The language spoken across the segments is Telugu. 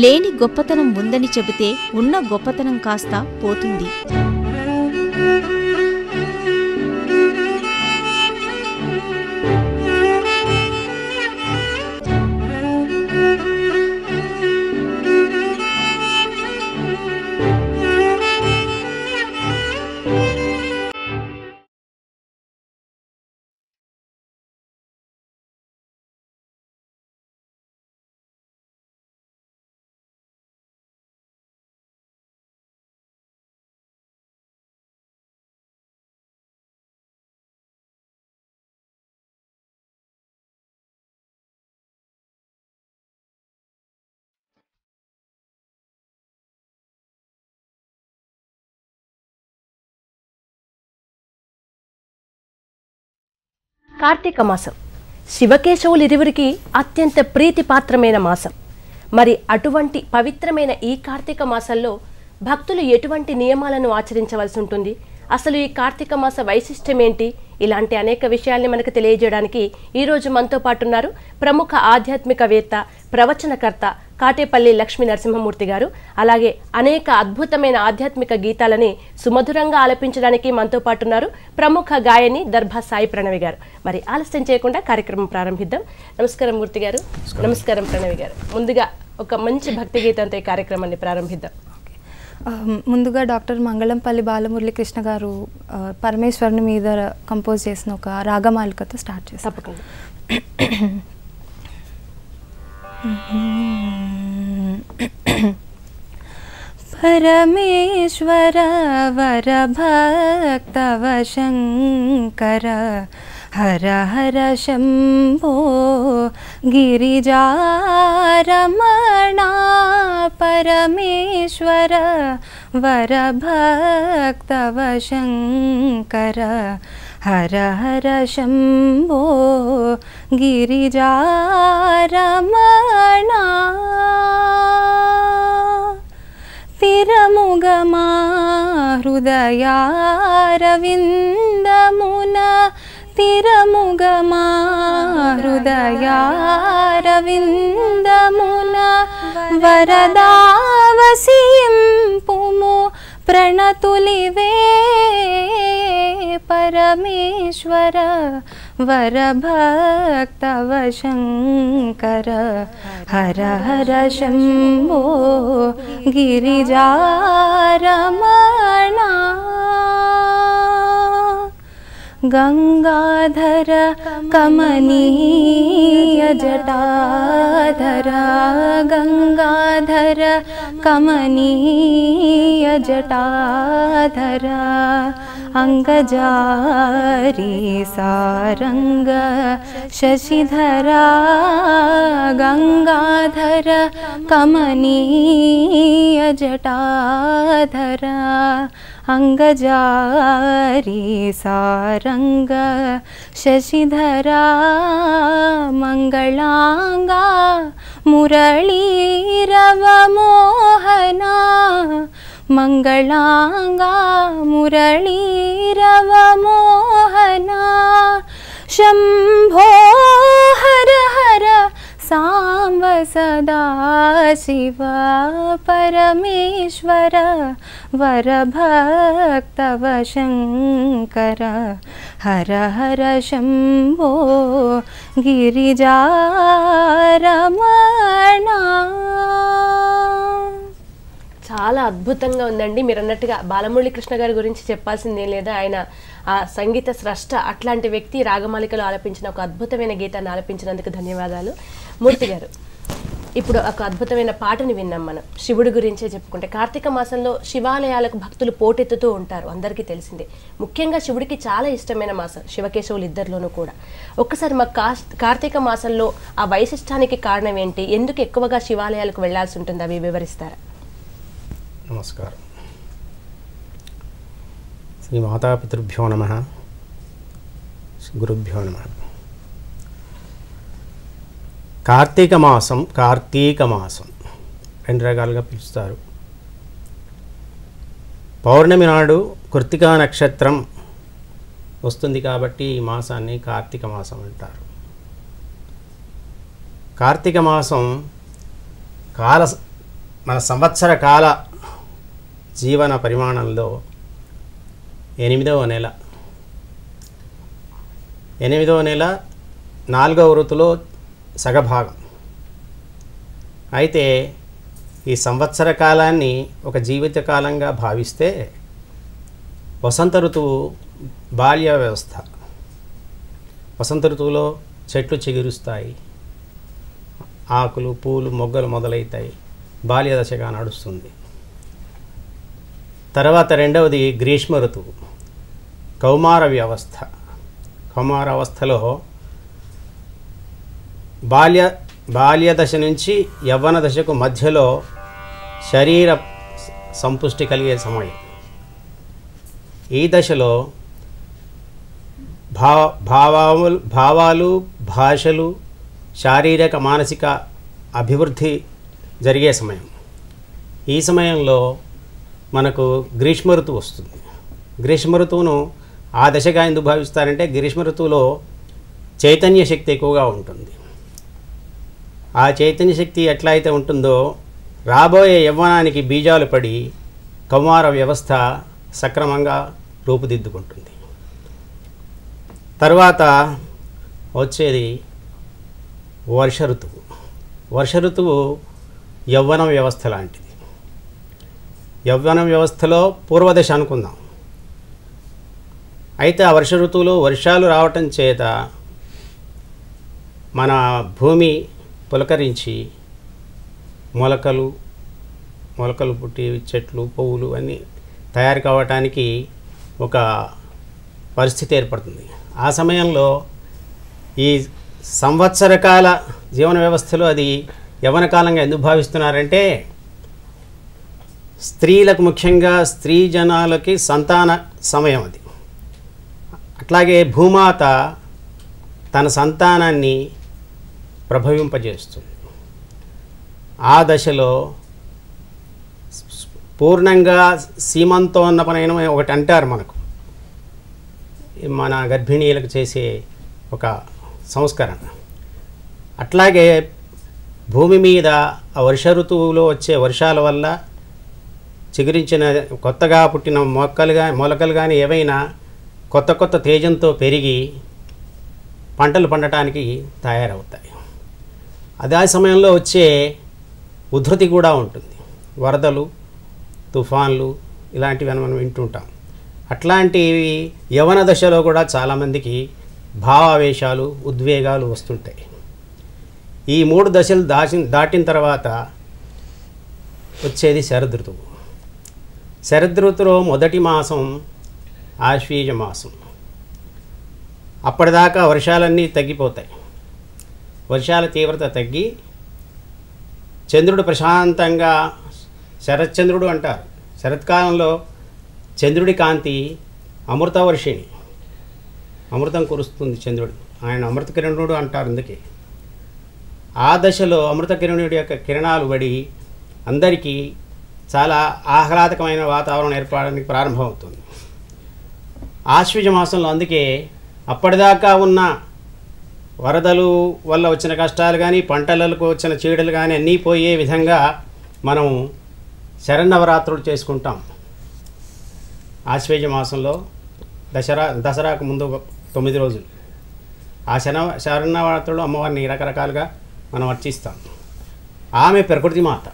లేని గొప్పతనం ఉందని చెబితే ఉన్న గొప్పతనం కాస్త పోతుంది. కార్తీక మాసం శివకేశవులిరువురికి అత్యంత ప్రీతిపాత్రమైన మాసం. మరి అటువంటి పవిత్రమైన ఈ కార్తీక మాసంలో భక్తులు ఎటువంటి నియమాలను ఆచరించవలసి ఉంటుంది, అసలు ఈ కార్తీక మాస వైశిష్ట్యం ఏంటి, ఇలాంటి అనేక విషయాల్ని మనకు తెలియజేయడానికి ఈరోజు మనతో పాటు ఉన్నారు ప్రముఖ ఆధ్యాత్మికవేత్త, ప్రవచనకర్త కాటేపల్లి లక్ష్మీ నరసింహమూర్తి గారు. అలాగే అనేక అద్భుతమైన ఆధ్యాత్మిక గీతాలని సుమధురంగా ఆలపించడానికి మనతో పాటు ఉన్నారు ప్రముఖ గాయని దర్భా సాయి ప్రణవి గారు. మరి ఆలస్యం చేయకుండా కార్యక్రమం ప్రారంభిద్దాం. నమస్కారం మూర్తి గారు. నమస్కారం ప్రణవి గారు. ముందుగా ఒక మంచి భక్తి గీతంతో ఈ కార్యక్రమాన్ని ప్రారంభిద్దాం. ముందుగా డాక్టర్ మంగళంపల్లి బాలమురళీకృష్ణ గారు పరమేశ్వరుని మీద కంపోజ్ చేసిన ఒక రాగమాలికతో స్టార్ట్ చేస్తాం. తప్పకుండా. పరమేశ్వర వర భక్తవ శంకర హర హర శంభో గిరిజారమణ పరమేశ్వర వర భక్తవ శంకర హర హర శంభో గిరిజారమణ తిరముగమా హృదయారవిందమున తిరముగమా హృదయారవిందమున వరదావసింపుము ప్రణతులివే పరమేశ్వర వరభక్తవ శంకర హర హర శంభో గిరిజారమణ గంగాధర కమనీయ జటాధర గంగాధర కమనీయ జటాధర అంగజారీ సారంగ శశిధర గంగాధర కమనీయ జటాధర అంగజారీ సారంగ శశిధర మంగళాంగా మురళీరవ మోహన మంగళాంగా మురళీరవ మోహన శంభో హర హర సాంబ సదా శివ పరమేశ్వర వరభక్తవ శంకర హర హర శంభో గిరిజారమణ. చాలా అద్భుతంగా ఉందండి. మీరు అన్నట్టుగా బాలమురళీకృష్ణ గారి గురించి చెప్పాల్సిందేం లేదా, ఆయన ఆ సంగీత స్రష్ట, అట్లాంటి వ్యక్తి రాగమాలికలో ఆలపించిన ఒక అద్భుతమైన గీతాన్ని ఆలపించినందుకు ధన్యవాదాలు. మూర్తి గారు, ఇప్పుడు ఒక అద్భుతమైన పాటని విన్నాం మనం. శివుడి గురించే చెప్పుకుంటే కార్తీక మాసంలో శివాలయాలకు భక్తులు పోటెత్తుతూ ఉంటారు, అందరికీ తెలిసిందే. ముఖ్యంగా శివుడికి చాలా ఇష్టమైన మాసం శివకేశవులు ఇద్దరిలోనూ కూడా. ఒక్కసారి మాకు కార్తీక మాసంలో ఆ వైశిష్టానికి కారణం ఏంటి, ఎందుకు ఎక్కువగా శివాలయాలకు వెళ్లాల్సి ఉంటుంది, అవి వివరిస్తారా? నమస్కారం. శ్రీ మాతాపితృభ్యో నమః, గురుభ్యో నమః. కార్తీక మాసం రెండు రకాలుగా పిలుస్తారు. పౌర్ణమి నాడు కృత్తికా నక్షత్రం వస్తుంది కాబట్టి ఈ మాసాన్ని కార్తీక మాసం అంటారు. కార్తీక మాసం మన సంవత్సర కాల జీవన పరిమాణంలో 8వ నెల 4వ ఋతులో సగభాగం. అయితే ఈ సంవత్సర కాలాన్ని ఒక జీవితకాలంగా భావిస్తే వసంత ఋతువు బాల్య వ్యవస్థ. వసంత ఋతువులో చెట్లు చిగురుస్తాయి, ఆకులు పూలు మొగ్గలు మొదలవుతాయి, బాల్య దశగా నడుస్తుంది. తర్వాత రెండవది గ్రీష్మ ఋతువు, కౌమార వ్యవస్థ. కౌమార అవస్థలో బాల్య దశ నుంచి యవ్వన దశకు మధ్యలో శరీర సంపుష్టి కలిగే సమయం. ఈ దశలో భావాలు భాషలు శారీరక మానసిక అభివృద్ధి జరిగే సమయం. ఈ సమయంలో మనకు గ్రీష్మ ఋతువు వస్తుంది. గ్రీష్మ ఋతువును ఆ దశగా ఎందుకు భావిస్తారంటే గ్రీష్మ ఋతువులో చైతన్య శక్తి ఎక్కువగా ఉంటుంది. ఆ చైతన్య శక్తి ఎట్లా అయితే ఉంటుందో రాబోయే యవ్వనానికి బీజాలు పడి కౌమార వ్యవస్థ సక్రమంగా రూపుదిద్దుకుంటుంది. తర్వాత వచ్చేది వర్ష ఋతువు. వర్ష ఋతువు యవ్వన వ్యవస్థ లాంటిది. యవ్వన వ్యవస్థలో పూర్వదశ అనుకుందాం. అయితే ఆ వర్ష ఋతువులో వర్షాలు రావటం చేత మన భూమి పులకరించి మొలకలు పుట్టి చెట్లు పువ్వులు అన్నీ తయారు కావటానికి ఒక పరిస్థితి ఏర్పడుతుంది. ఆ సమయంలో ఈ సంవత్సరకాల జీవన వ్యవస్థలో అది యవ్వన కాలంగా ఎందుకు భావిస్తున్నారంటే స్త్రీలకు, ముఖ్యంగా స్త్రీ జనాలకి సంతాన సమయం అది. అట్లాగే భూమాత తన సంతానాన్ని ప్రభవింపజేస్తుంది. ఆ దశలో పూర్ణంగా సీమంతోన్నపనైన ఒకటి అంటారు మనకు, మన గర్భిణీలకు చేసే ఒక సంస్కరణ. అట్లాగే భూమి మీద ఆ వర్ష ఋతువులో వచ్చే వర్షాల వల్ల చిగురించిన కొత్తగా పుట్టిన మొలకలు కానీ ఏవైనా కొత్త తేజంతో పెరిగి పంటలు పండటానికి తయారవుతాయి. అదే సమయంలో వచ్చే ఉధృతి కూడా ఉంటుంది. వరదలు, తుఫాన్లు ఇలాంటివి మనం వింటుంటాం. అట్లాంటివి యవ్వన దశలో కూడా చాలామందికి భావావేశాలు, ఉద్వేగాలు వస్తుంటాయి. ఈ 3 దశలు దాటిన తర్వాత వచ్చేది శరదృతువు. శరదృతువులో మొదటి మాసం ఆశ్వీజ మాసం. అప్పటిదాకా వర్షాలన్నీ తగ్గిపోతాయి. వర్షాల తీవ్రత తగ్గి చంద్రుడు ప్రశాంతంగా, శరత్చంద్రుడు అంటారు. శరత్కాలంలో చంద్రుడి కాంతి అమృతవర్షిణి, అమృతం కురుస్తుంది చంద్రుడు. ఆయన అమృత కిరణుడు అంటారు. అందుకే ఆ దశలో అమృత కిరణుడి యొక్క కిరణాలు పడి అందరికీ చాలా ఆహ్లాదకమైన వాతావరణం ఏర్పడడానికి ప్రారంభమవుతుంది ఆశ్వీజ మాసంలో. అందుకే అప్పటిదాకా ఉన్న వరదలు వల్ల వచ్చిన కష్టాలు కానీ, పంటలకు వచ్చిన చీడలు కానీ అన్నీ పోయే విధంగా మనం శరన్నవరాత్రులు చేసుకుంటాం. ఆశ్వీజ మాసంలో దసరాకు ముందు 9 రోజులు ఆ శరన్నవరాత్రులు అమ్మవారిని రకరకాలుగా మనం అర్చిస్తాం. ఆమె ప్రకృతి మాత.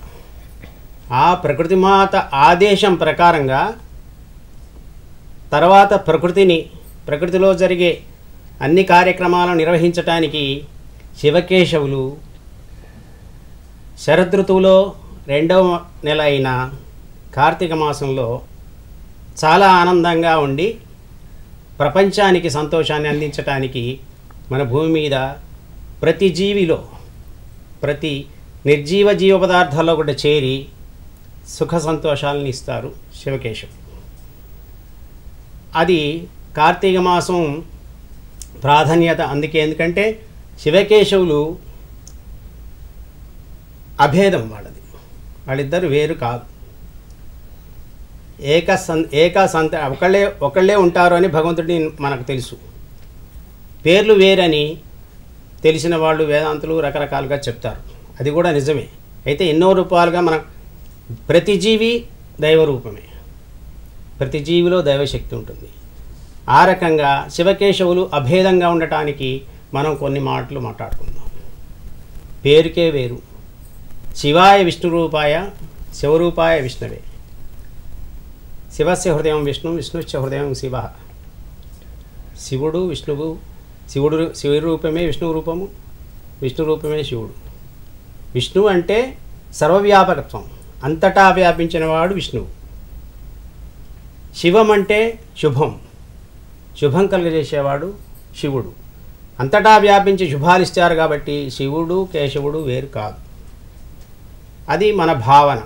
ఆ ప్రకృతి మాత ఆదేశం ప్రకారంగా తర్వాత ప్రకృతిలో జరిగే అన్ని కార్యక్రమాలను నిర్వహించటానికి శివకేశవులు శరదృతువులో 2వ నెల అయిన కార్తీక మాసంలో చాలా ఆనందంగా ఉండి ప్రపంచానికి సంతోషాన్ని అందించటానికి మన భూమి మీద ప్రతి జీవిలో, ప్రతి నిర్జీవ జీవ పదార్థాల్లో కూడా చేరి సుఖ సంతోషాలను ఇస్తారు శివకేశవులు. అది కార్తీక మాసం ప్రాధాన్యత. ఎందుకంటే శివకేశవులు అభేదం వాళ్ళది, వాళ్ళిద్దరు వేరు కాదు. ఒకళ్ళే ఉంటారు అని భగవంతుడిని మనకు తెలుసు. పేర్లు వేరని తెలిసిన వాళ్ళు వేదాంతులు రకరకాలుగా చెప్తారు. అది కూడా నిజమే. అయితే ఎన్నో రూపాలుగా మనం ప్రతి జీవి దైవరూపమే, ప్రతి జీవిలో దైవశక్తి ఉంటుంది. ఆ రకంగా శివకేశవులు అభేదంగా ఉండటానికి మనం కొన్ని మాటలు మాట్లాడుకుందాం. పేరుకే వేరు. శివాయ విష్ణురూపాయ శివరూపాయ విష్ణవే. శివస్య హృదయం విష్ణు విష్ణుశ్చ హృదయం శివ. శివుడు విష్ణువు, శివుడి రూపమే విష్ణు రూపము, విష్ణు రూపమే శివుడు. విష్ణువు అంటే సర్వవ్యాపకత్వం, అంతటా వ్యాపించిన వాడు విష్ణువు. శివం అంటే శుభం, శుభం కలుగజేసేవాడు శివుడు. అంతటా వ్యాపించి శుభాలు ఇస్తారు కాబట్టి శివుడు కేశవుడు వేరు కాదు. అది మన భావన.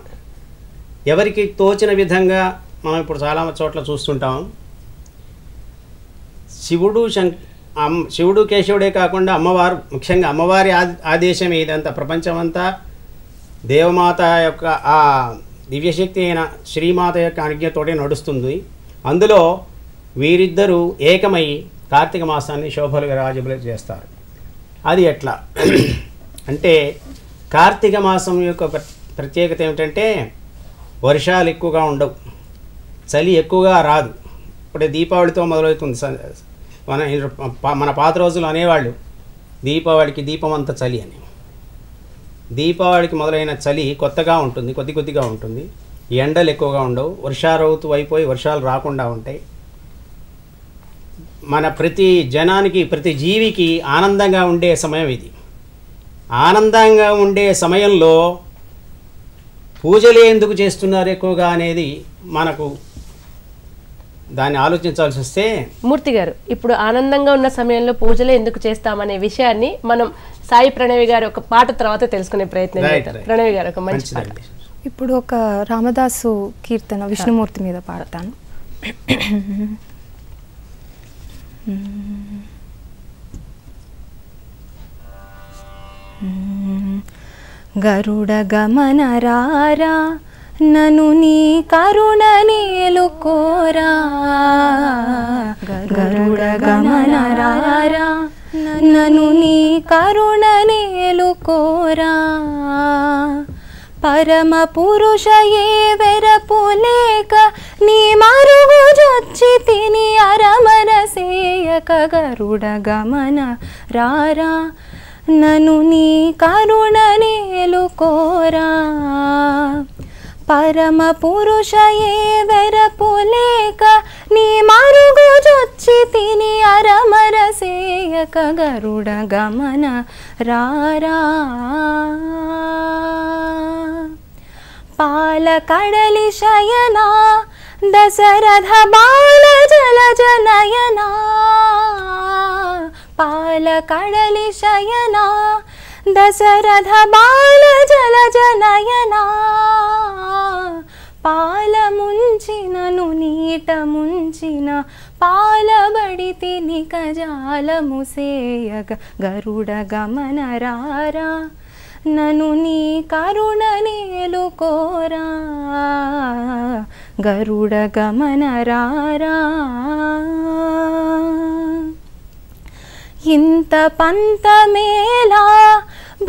ఎవరికి తోచిన విధంగా మనం ఇప్పుడు చాలా చోట్ల చూస్తుంటాం. శివుడు కేశవుడే కాకుండా అమ్మవారు, ముఖ్యంగా అమ్మవారి ఆదేశమే ఇదంతా. ప్రపంచమంతా దేవమాత యొక్క ఆ దివ్యశక్తి అయిన శ్రీమాత యొక్క అనుజ్ఞతోటే నడుస్తుంది. అందులో వీరిద్దరూ ఏకమై కార్తీక మాసాన్ని శోభలుగా రాజబలి చేస్తారు. అది ఎట్లా అంటే, కార్తీక మాసం యొక్క ప్రత్యేకత ఏమిటంటే వర్షాలు ఎక్కువగా ఉండవు, చలి ఎక్కువగా రాదు. ఇప్పుడే దీపావళితో మొదలవుతుంది. మన పాత రోజులు అనేవాళ్ళు దీపావళికి దీపం అంత చలి అని. దీపావళికి మొదలైన చలి కొత్తగా ఉంటుంది, కొద్దిగా ఉంటుంది. ఎండలు ఎక్కువగా ఉండవు, వర్షారౌతు అయిపోయి వర్షాలు రాకుండా ఉంటాయి. మన ప్రతి జనానికి, ప్రతి జీవికి ఆనందంగా ఉండే సమయం ఇది. ఆనందంగా ఉండే సమయంలో పూజలే ఎందుకు చేస్తున్నారు ఎక్కువగా అనేది మనకు దాన్ని ఆలోచించాల్సి వస్తే, మూర్తి గారు ఇప్పుడు ఆనందంగా ఉన్న సమయంలో పూజలే ఎందుకు చేస్తామనే విషయాన్ని మనం సాయి ప్రణవి గారు ఒక పాట తర్వాత తెలుసుకునే ప్రయత్నం చేద్దాం. ప్రణవి గారు ఒక మంచి పాట. ఇప్పుడు ఒక రామదాసు కీర్తన విష్ణుమూర్తి మీద పాడతాను. గరుడ గమన రారా నను నీ కరుణ నేలుకోరా, గరుడ గమన రారా నను నీ కరుణ నేలుకోరా, పరమ పురుష ఏ వెరపు లేక నీ మరుగు జొచ్చి తిని అరమర సేయక, గరుడ గమన రారా నను నీ కరుణ నేలుకోరా, పరమ పురుష ఏ వెరపు లేక నీ మరుగు జొచ్చి తిని అరమర సేయక, గరుడ గమన రారా, పాల కడలి శయనా దశరథ బాల జలజ నయనా, పాల కడలి శయనా దశరథ బాల జలజ నయనా, పాల ముంచినను నీట ముంచిన పాలబడి తిని కజాలము సేయగ, గరుడ గమన రారా నను నీ కరుణ నేలుకోరా, గరుడ గమన రారా, ఇంత పంతమేలా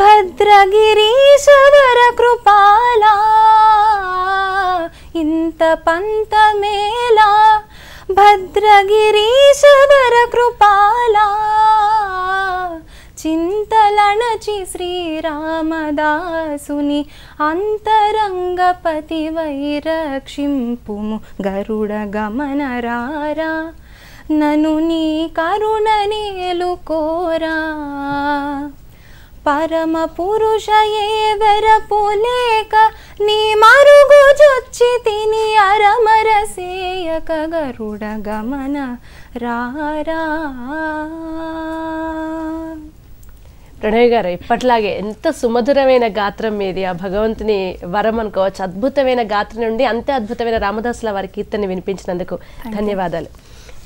భద్రగిరీశవర కృపాలా, ఇంత పంతమేలా భద్రగిరీశవర కృపాలా, చింతలణచి శ్రీరామదాసుని అంతరంగపతి వైరక్షింపుము, గరుడ గమన రారా నను నీ కరుణ నేలుకోరా, పరమ పురుష ఏ వెరపు లేక నీ మరుగు జొచ్చి తిని అరమర సేయక, గరుడ గమన రారా. ప్రణవి గారు ఇప్పట్లాగే ఎంత సుమధురమైన గాత్రం మీది, ఆ భగవంతుని వరం అనుకోవచ్చు. అద్భుతమైన గాత్రం నుండి అంతే అద్భుతమైన రామదాసుల వారి కీర్తన వినిపించినందుకు ధన్యవాదాలు.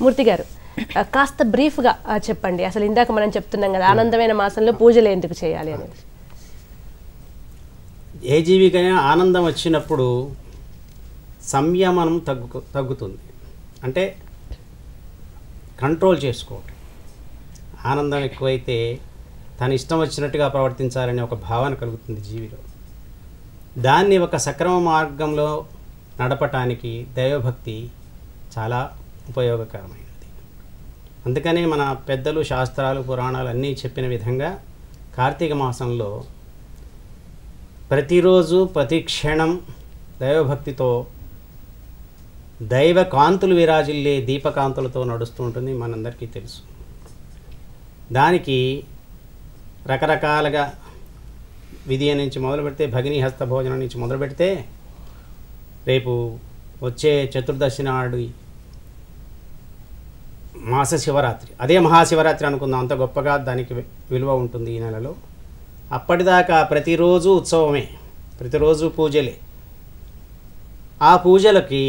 మూర్తి గారు కాస్త బ్రీఫ్గా చెప్పండి, అసలు ఇందాక మనం చెప్తున్నాం కదా ఆనందమైన మాసంలో పూజలు ఎందుకు చేయాలి అనేది. ఏ జీవికైనా ఆనందం వచ్చినప్పుడు సంయమనం తగ్గుతుంది, అంటే కంట్రోల్ చేసుకోవటం. ఆనందం ఎక్కువైతే తన ఇష్టం వచ్చినట్టుగా ప్రవర్తించాలనే ఒక భావన కలుగుతుంది జీవిలో. దాన్ని ఒక సక్రమ మార్గంలో నడపటానికి దైవభక్తి చాలా ఉపయోగకరమైనది. అందుకనే మన పెద్దలు శాస్త్రాలు పురాణాలు అన్నీ చెప్పిన విధంగా కార్తీక మాసంలో ప్రతిరోజు ప్రతి క్షణం దైవభక్తితో దైవ కాంతులు విరాజిల్లే దీపకాంతులతో నడుస్తూ ఉంటుంది, మనందరికీ తెలుసు. దానికి రకరకాలుగా విధియ నుంచి మొదలు పెడితే, భగిని హస్త భోజనం నుంచి మొదలు పెడితే, రేపు వచ్చే చతుర్దశి నాడు మాస శివరాత్రి, అదే మహాశివరాత్రి అనుకుందాం, అంత గొప్పగా దానికి విలువ ఉంటుంది ఈ నెలలో. అప్పటిదాకా ప్రతిరోజు ఉత్సవమే, ప్రతిరోజు పూజలే. ఆ పూజలకి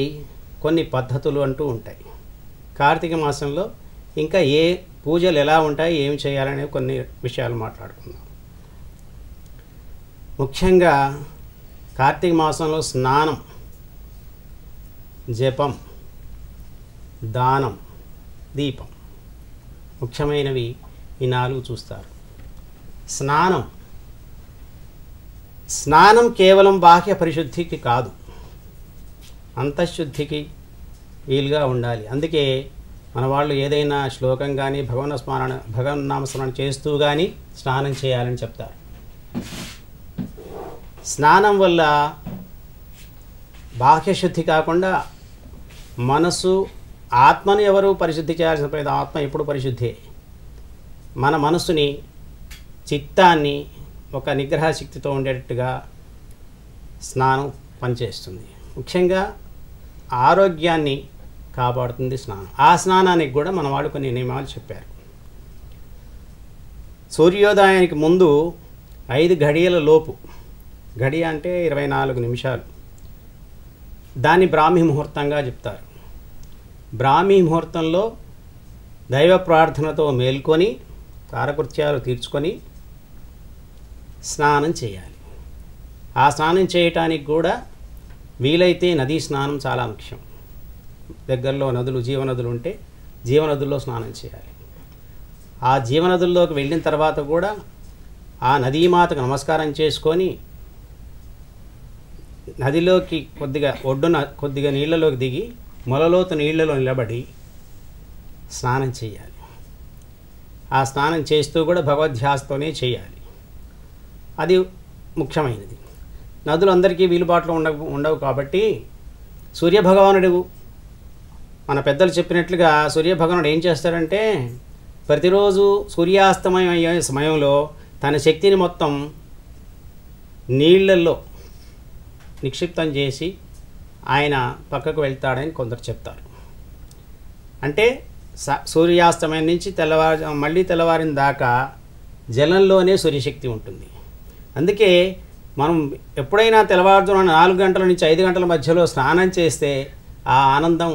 కొన్ని పద్ధతులు అంటూ ఉంటాయి. కార్తీక మాసంలో ఇంకా ఏ పూజలు ఎలా ఉంటాయి, ఏమి చేయాలనే కొన్ని విషయాలు మాట్లాడుకుందాం. ముఖ్యంగా కార్తీక మాసంలో స్నానం, జపం, దానం, దీపం ముఖ్యమైనవి. ఈ 4 చూస్తారు. స్నానం కేవలం బాహ్య పరిశుద్ధికి కాదు, అంతఃశుద్ధికి వీలుగా ఉండాలి. అందుకే మన వాళ్ళు ఏదైనా శ్లోకం కానీ భగవన్నామస్మరణ చేస్తూ కానీ స్నానం చేయాలని చెప్తారు. స్నానం వల్ల బాహ్యశుద్ధి కాకుండా మనసు, ఆత్మను ఎవరు పరిశుద్ధి చేయాల్సిన ప్రయత్నం, ఆత్మ ఎప్పుడు పరిశుద్ధే. మన మనసుని, చిత్తాన్ని ఒక నిగ్రహ శక్తితో ఉండేటట్టుగా స్నానం పనిచేస్తుంది. ముఖ్యంగా ఆరోగ్యాన్ని కాపాడుతుంది స్నానం. ఆ స్నానానికి కూడా మన వాళ్ళు కొన్ని నియమాలు చెప్పారు. సూర్యోదయానికి ముందు 5 గడియల లోపు, గడియ అంటే 24 నిమిషాలు, దాన్ని బ్రాహ్మీ ముహూర్తంగా చెప్తారు. బ్రాహ్మీ ముహూర్తంలో దైవ ప్రార్థనతో మేల్కొని కారకృత్యాలు తీర్చుకొని స్నానం చేయాలి. ఆ స్నానం చేయటానికి కూడా వీలైతే నదీ స్నానం చాలా ముఖ్యం. దగ్గరలో నదులు, జీవనదులు ఉంటే జీవనదుల్లో స్నానం చేయాలి. ఆ జీవనదుల్లోకి వెళ్ళిన తర్వాత కూడా ఆ నదీమాతకు నమస్కారం చేసుకొని నదిలోకి ఒడ్డున కొద్దిగా నీళ్ళలోకి దిగి మొలలోతు నీళ్ళలో నిలబడి స్నానం చేయాలి. ఆ స్నానం చేస్తూ కూడా భగవద్ధ్యాసతోనే చేయాలి. అది ముఖ్యమైనది. నదులు అందరికీ వీలుబాటులో ఉండవు కాబట్టి సూర్యభగవానుడు, మన పెద్దలు చెప్పినట్లుగా సూర్యభగవానుడు ఏం చేస్తాడంటే, ప్రతిరోజు సూర్యాస్తమయం అయ్యే సమయంలో తన శక్తిని మొత్తం నీళ్ళల్లో నిక్షిప్తం చేసి ఆయన పక్కకు వెళ్తాడని కొందరు చెప్తారు. అంటే సూర్యాస్తమయం నుంచి మళ్ళీ తెల్లవారిన దాకా జలంలోనే సూర్యశక్తి ఉంటుంది. అందుకే మనం ఎప్పుడైనా తెల్లవారుజామున 4 గంటల నుంచి 5 గంటల మధ్యలో స్నానం చేస్తే ఆ ఆనందం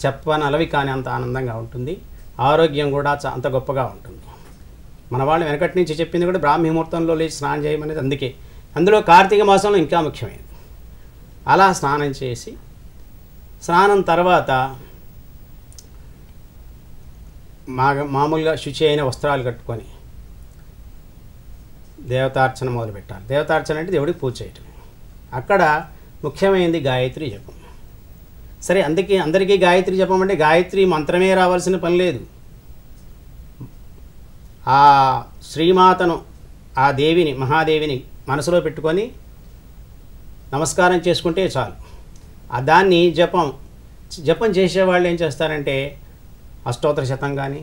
చెప్పనలవి కానీ అంత ఆనందంగా ఉంటుంది. ఆరోగ్యం కూడా అంత గొప్పగా ఉంటుంది. మన వాళ్ళు వెనకటి నుంచి చెప్పింది కూడా బ్రాహ్మీ ముహూర్తంలో లేచి స్నానం చేయమనేది. అందుకే అందులో కార్తీక మాసంలో ఇంకా ముఖ్యమైనది. అలా స్నానం చేసి, స్నానం తర్వాత మామూలుగా శుచి అయిన వస్త్రాలు కట్టుకొని దేవతార్చన మొదలుపెట్టాలి. దేవతార్చన అంటే దేవుడికి పూజ చేయటం. అక్కడ ముఖ్యమైనది గాయత్రి జపం. సరే, అందరికీ గాయత్రి జపం అంటే గాయత్రి మంత్రమే రావాల్సిన పని లేదు. ఆ శ్రీమాతను, ఆ దేవిని, మహాదేవిని మనసులో పెట్టుకొని నమస్కారం చేసుకుంటే చాలు. దాన్ని జపం చేసేవాళ్ళు ఏం చేస్తారంటే అష్టోత్తర శతం కానీ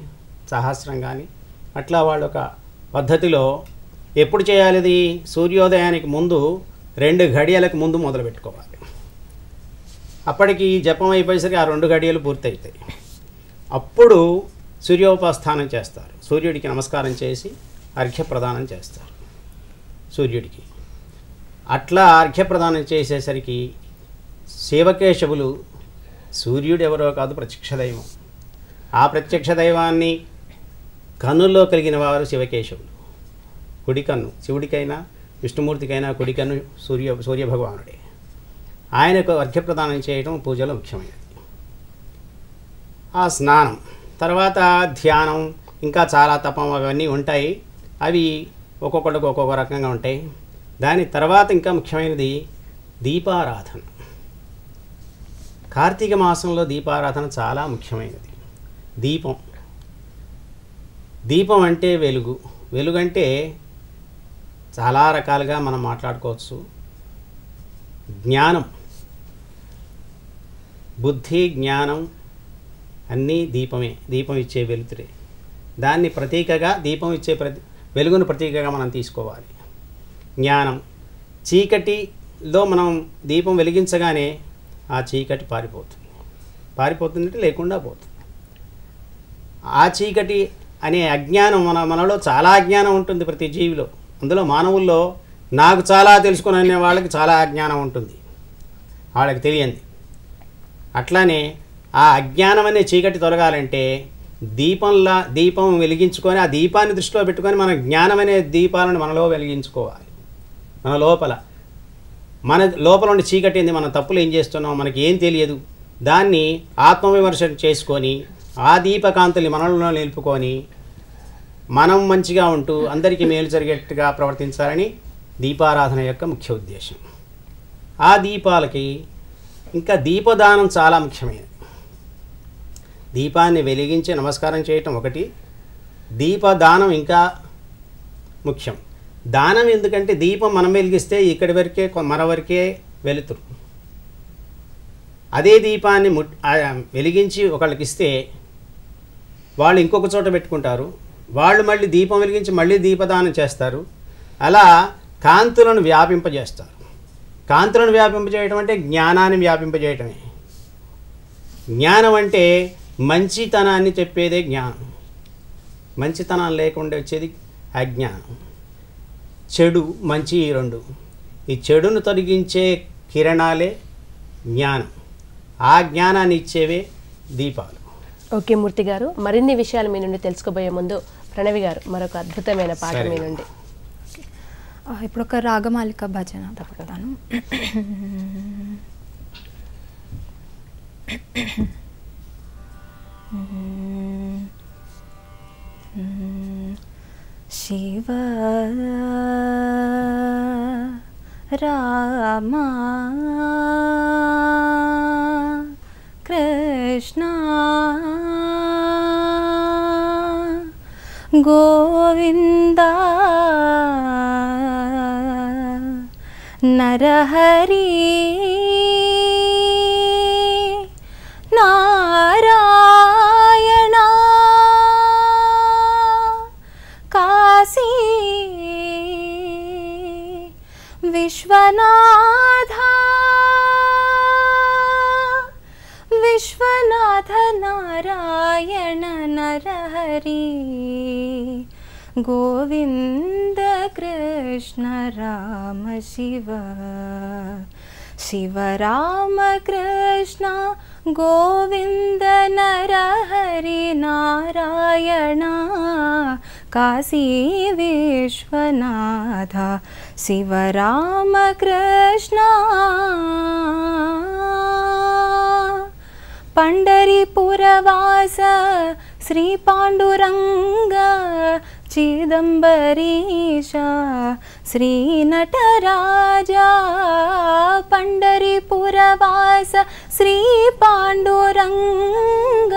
సహస్రం కానీ అట్లా వాళ్ళు ఒక పద్ధతిలో ఎప్పుడు చేయాలి? ఇది సూర్యోదయానికి ముందు 2 గడియలకు ముందు మొదలు పెట్టుకోవాలి. అప్పటికి జపం అయిపోయేసరికి ఆ 2 గడియలు పూర్తవుతాయి. అప్పుడు సూర్యోపాస్థానం చేస్తారు. సూర్యుడికి నమస్కారం చేసి అర్ఘ్యప్రదానం చేస్తారు సూర్యుడికి. అట్లా అర్ఘ్యప్రదానం చేసేసరికి శివకేశవులు, సూర్యుడు ఎవరో కాదు, ప్రత్యక్ష దైవం. ఆ ప్రత్యక్ష దైవాన్ని కన్నుల్లో కలిగిన వారు శివకేశవులు. కుడి కన్ను శివుడికైనా విష్ణుమూర్తికైనా కుడి కన్ను సూర్యభగవానుడే. ఆయనకు అర్ఘ్యప్రదానం చేయడం పూజలో ముఖ్యమైనది. ఆ స్నానం తర్వాత ధ్యానం, ఇంకా చాలా తపం అవన్నీ ఉంటాయి. అవి ఒక్కొక్కటికి ఒక్కొక్క రకంగా ఉంటాయి. దాని తర్వాత ఇంకా ముఖ్యమైనది దీపారాధన. కార్తీక మాసంలో దీపారాధన చాలా ముఖ్యమైనది. దీపం అంటే వెలుగు. వెలుగు అంటే చాలా రకాలుగా మనం మాట్లాడుకోవచ్చు. జ్ఞానం, బుద్ధి, జ్ఞానం అన్నీ దీపమే. దీపం ఇచ్చే వెలుతురే. దాన్ని ప్రతీకగా, దీపం ఇచ్చే వెలుగును ప్రతీకగా మనం తీసుకోవాలి. జ్ఞానం, చీకటిలో మనం దీపం వెలిగించగానే ఆ చీకటి పారిపోతుందంటే లేకుండా పోతుంది. ఆ చీకటి అనే అజ్ఞానం మనలో చాలా అజ్ఞానం ఉంటుంది ప్రతి జీవిలో. అందులో మానవుల్లో నాకు చాలా తెలుసుకునే వాళ్ళకి చాలా అజ్ఞానం ఉంటుంది, వాళ్ళకి తెలియంది. అట్లానే ఆ అజ్ఞానం అనే చీకటి తొలగాలంటే దీపం వెలిగించుకొని ఆ దీపాన్ని దృష్టిలో పెట్టుకొని మన జ్ఞానం అనే దీపాలను మనలో వెలిగించుకోవాలి. మన లోపల ఉండే చీకటి ఏంది, మన తప్పులు ఏం చేస్తున్నాం, మనకి ఏం తెలియదు, దాన్ని ఆత్మవిమర్శ చేసుకొని ఆ దీపకాంతుల్ని మనలో నిలుపుకొని మనం మంచిగా ఉంటూ అందరికీ మేలు జరిగేట్టుగా ప్రవర్తించాలని దీపారాధన యొక్క ముఖ్య ఉద్దేశం. ఆ దీపాలకి ఇంకా దీపదానం చాలా ముఖ్యమైనది. దీపాన్ని వెలిగించి నమస్కారం చేయటం ఒకటి, దీపదానం ఇంకా ముఖ్యం. దానం ఎందుకంటే దీపం మనం వెలిగిస్తే ఇక్కడి వరకే, మన వరకే వెలుతురు. అదే దీపాన్ని వెలిగించి ఒకళ్ళకి ఇస్తే వాళ్ళు ఇంకొక చోట పెట్టుకుంటారు, వాళ్ళు మళ్ళీ దీపం వెలిగించి మళ్ళీ దీపదానం చేస్తారు. అలా కాంతులను వ్యాపింపజేస్తారు. కాంతులను వ్యాపింపజేయటం అంటే జ్ఞానాన్ని వ్యాపింపజేయటమే. జ్ఞానం అంటే మంచితనాన్ని చెప్పేదే జ్ఞానం. మంచితనం లేకుండా వచ్చేది అజ్ఞానం. చెడు, మంచి, ఈ రెండు. ఈ చెడును తొలగించే కిరణాలే జ్ఞానం. ఆ జ్ఞానాన్ని ఇచ్చేవే దీపాలు. ఓకే మూర్తి గారు, మరిన్ని విషయాలు మీ నుండి తెలుసుకోబోయే ముందు ప్రణవి గారు మరొక అద్భుతమైన పాట మీ నుండి. ఇప్పుడు ఒక రాగమాలిక భజన తప్పదాను. శివ రామ కృష్ణ గోవింద నరహరి నారాయణ కాశీ విశ్వనాథ నారాయణ నరహరి గోవింద కృష్ణ రామ శివ శివ రామ కృష్ణ గోవింద నరహరి నారాయణ కాశీ విశ్వనాథ శివ రామ కృష్ణ పండరీపురవాస శ్రీ పాండురంగ చిదంబరీశ శ్రీ నటరాజా పండరీపురవాస శ్రీ పాండురంగ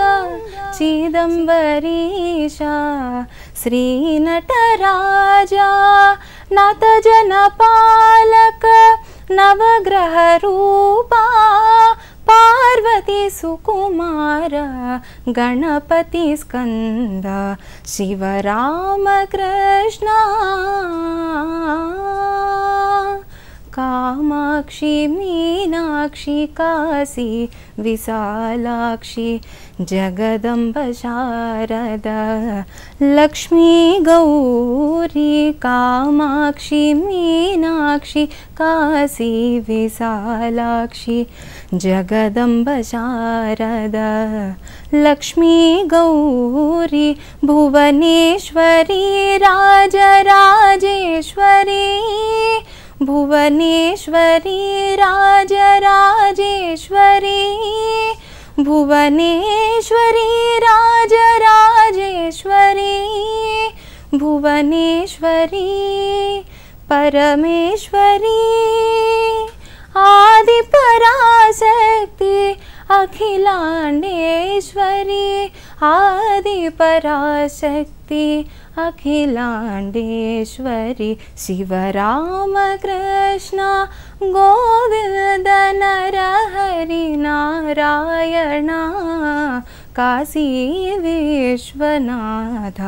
చిదంబరీశ శ్రీ నటరాజా నాథ జనపాలక నవగ్రహ రూపా పార్వతీ సుకుమార గణపతి స్కంద శివ రామ కృష్ణ కామాక్షి మీనాక్షి కాశీ విశాలాక్షి జగదంబ శారద లక్ష్మీ గౌరీ కామాక్షి మీనాక్షి కాశీ విశాలాక్షి జగదంబ శారద లక్ష్మీ గౌరీ భువనేశ్వరి రాజరాజేశ్వరి భువనేశ్వరి రాజరాజేశ్వరి భువనేశ్వరి రాజరాజేశ్వరి భువనేశ్వరి పరమేశ్వరి అఖిలాండేశ్వరి ఆది పరాశక్తి అఖిలాండేశ్వరి శివరామకృష్ణ గోవింద నరహరి నారాయణ కాశీ విశ్వనాథ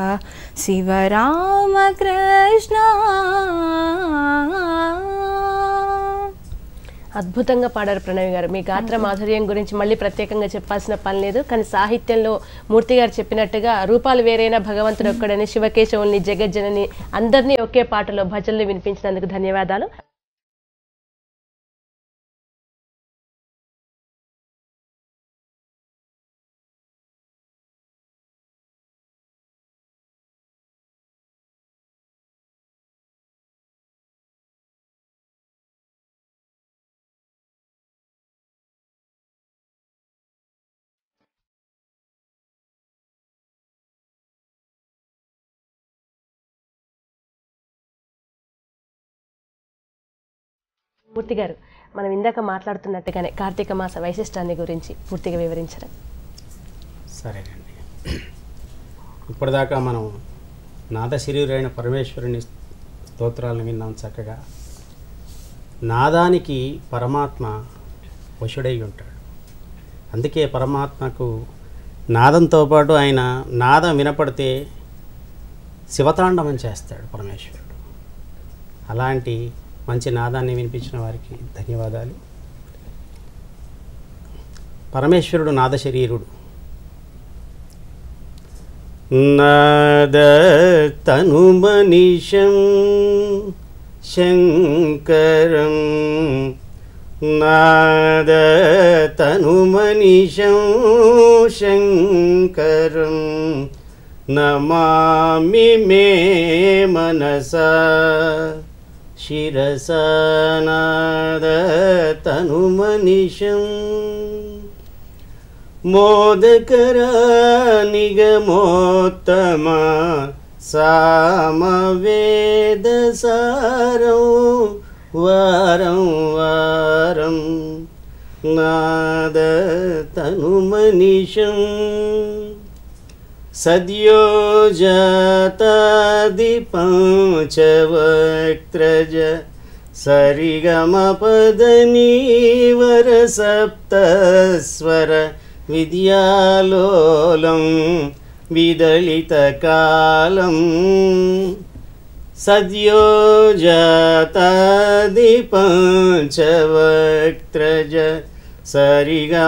శివరామకృష్ణ. అద్భుతంగా పాడారు ప్రణవి గారు. మీ గాత్ర మాధుర్యం గురించి మళ్ళీ ప్రత్యేకంగా చెప్పాల్సిన పని లేదు. కానీ సాహిత్యంలో మూర్తి గారు చెప్పినట్టుగా రూపాలు వేరైన భగవంతుడు ఒక్కడని, శివకేశవుల్ని, జగజ్జనని అందరినీ ఒకే పాటలో భజనలు వినిపించినందుకు ధన్యవాదాలు. మూర్తి గారు, మనం ఇందాక మాట్లాడుతున్నట్టుగానే కార్తీక మాస వైశిష్టాన్ని గురించి పూర్తిగా వివరించడం. సరేనండి. ఇప్పటిదాకా మనం నాదశరీరైన పరమేశ్వరుని స్తోత్రాలను విన్నాం చక్కగా. నాదానికి పరమాత్మ వశుడై ఉంటాడు. అందుకే పరమాత్మకు నాదంతో పాటు ఆయన నాదం వినపడితే శివతాండవం చేస్తాడు పరమేశ్వరుడు. అలాంటి మంచి నాదాన్ని వినిపించిన వారికి ధన్యవాదాలు. పరమేశ్వరుడు నాదశరీరుడు. నాద తనుమనిషం శంకరం నాద తనుమనిషం శంకరం నమామి మే మనసా శిరసా నాద తనుమనిషం మోదకరా నిగమోత్తమా సామవేదసారం వారం వారం నాద తనుమనిషం సద్యోజాతాది పంచవక్త్రజ సరిగమపదనీవర సప్తస్వర విద్యాలోలం విదళితకాలం సద్యోజాతాది పంచవక్త్రజ సరిగమపదనీవర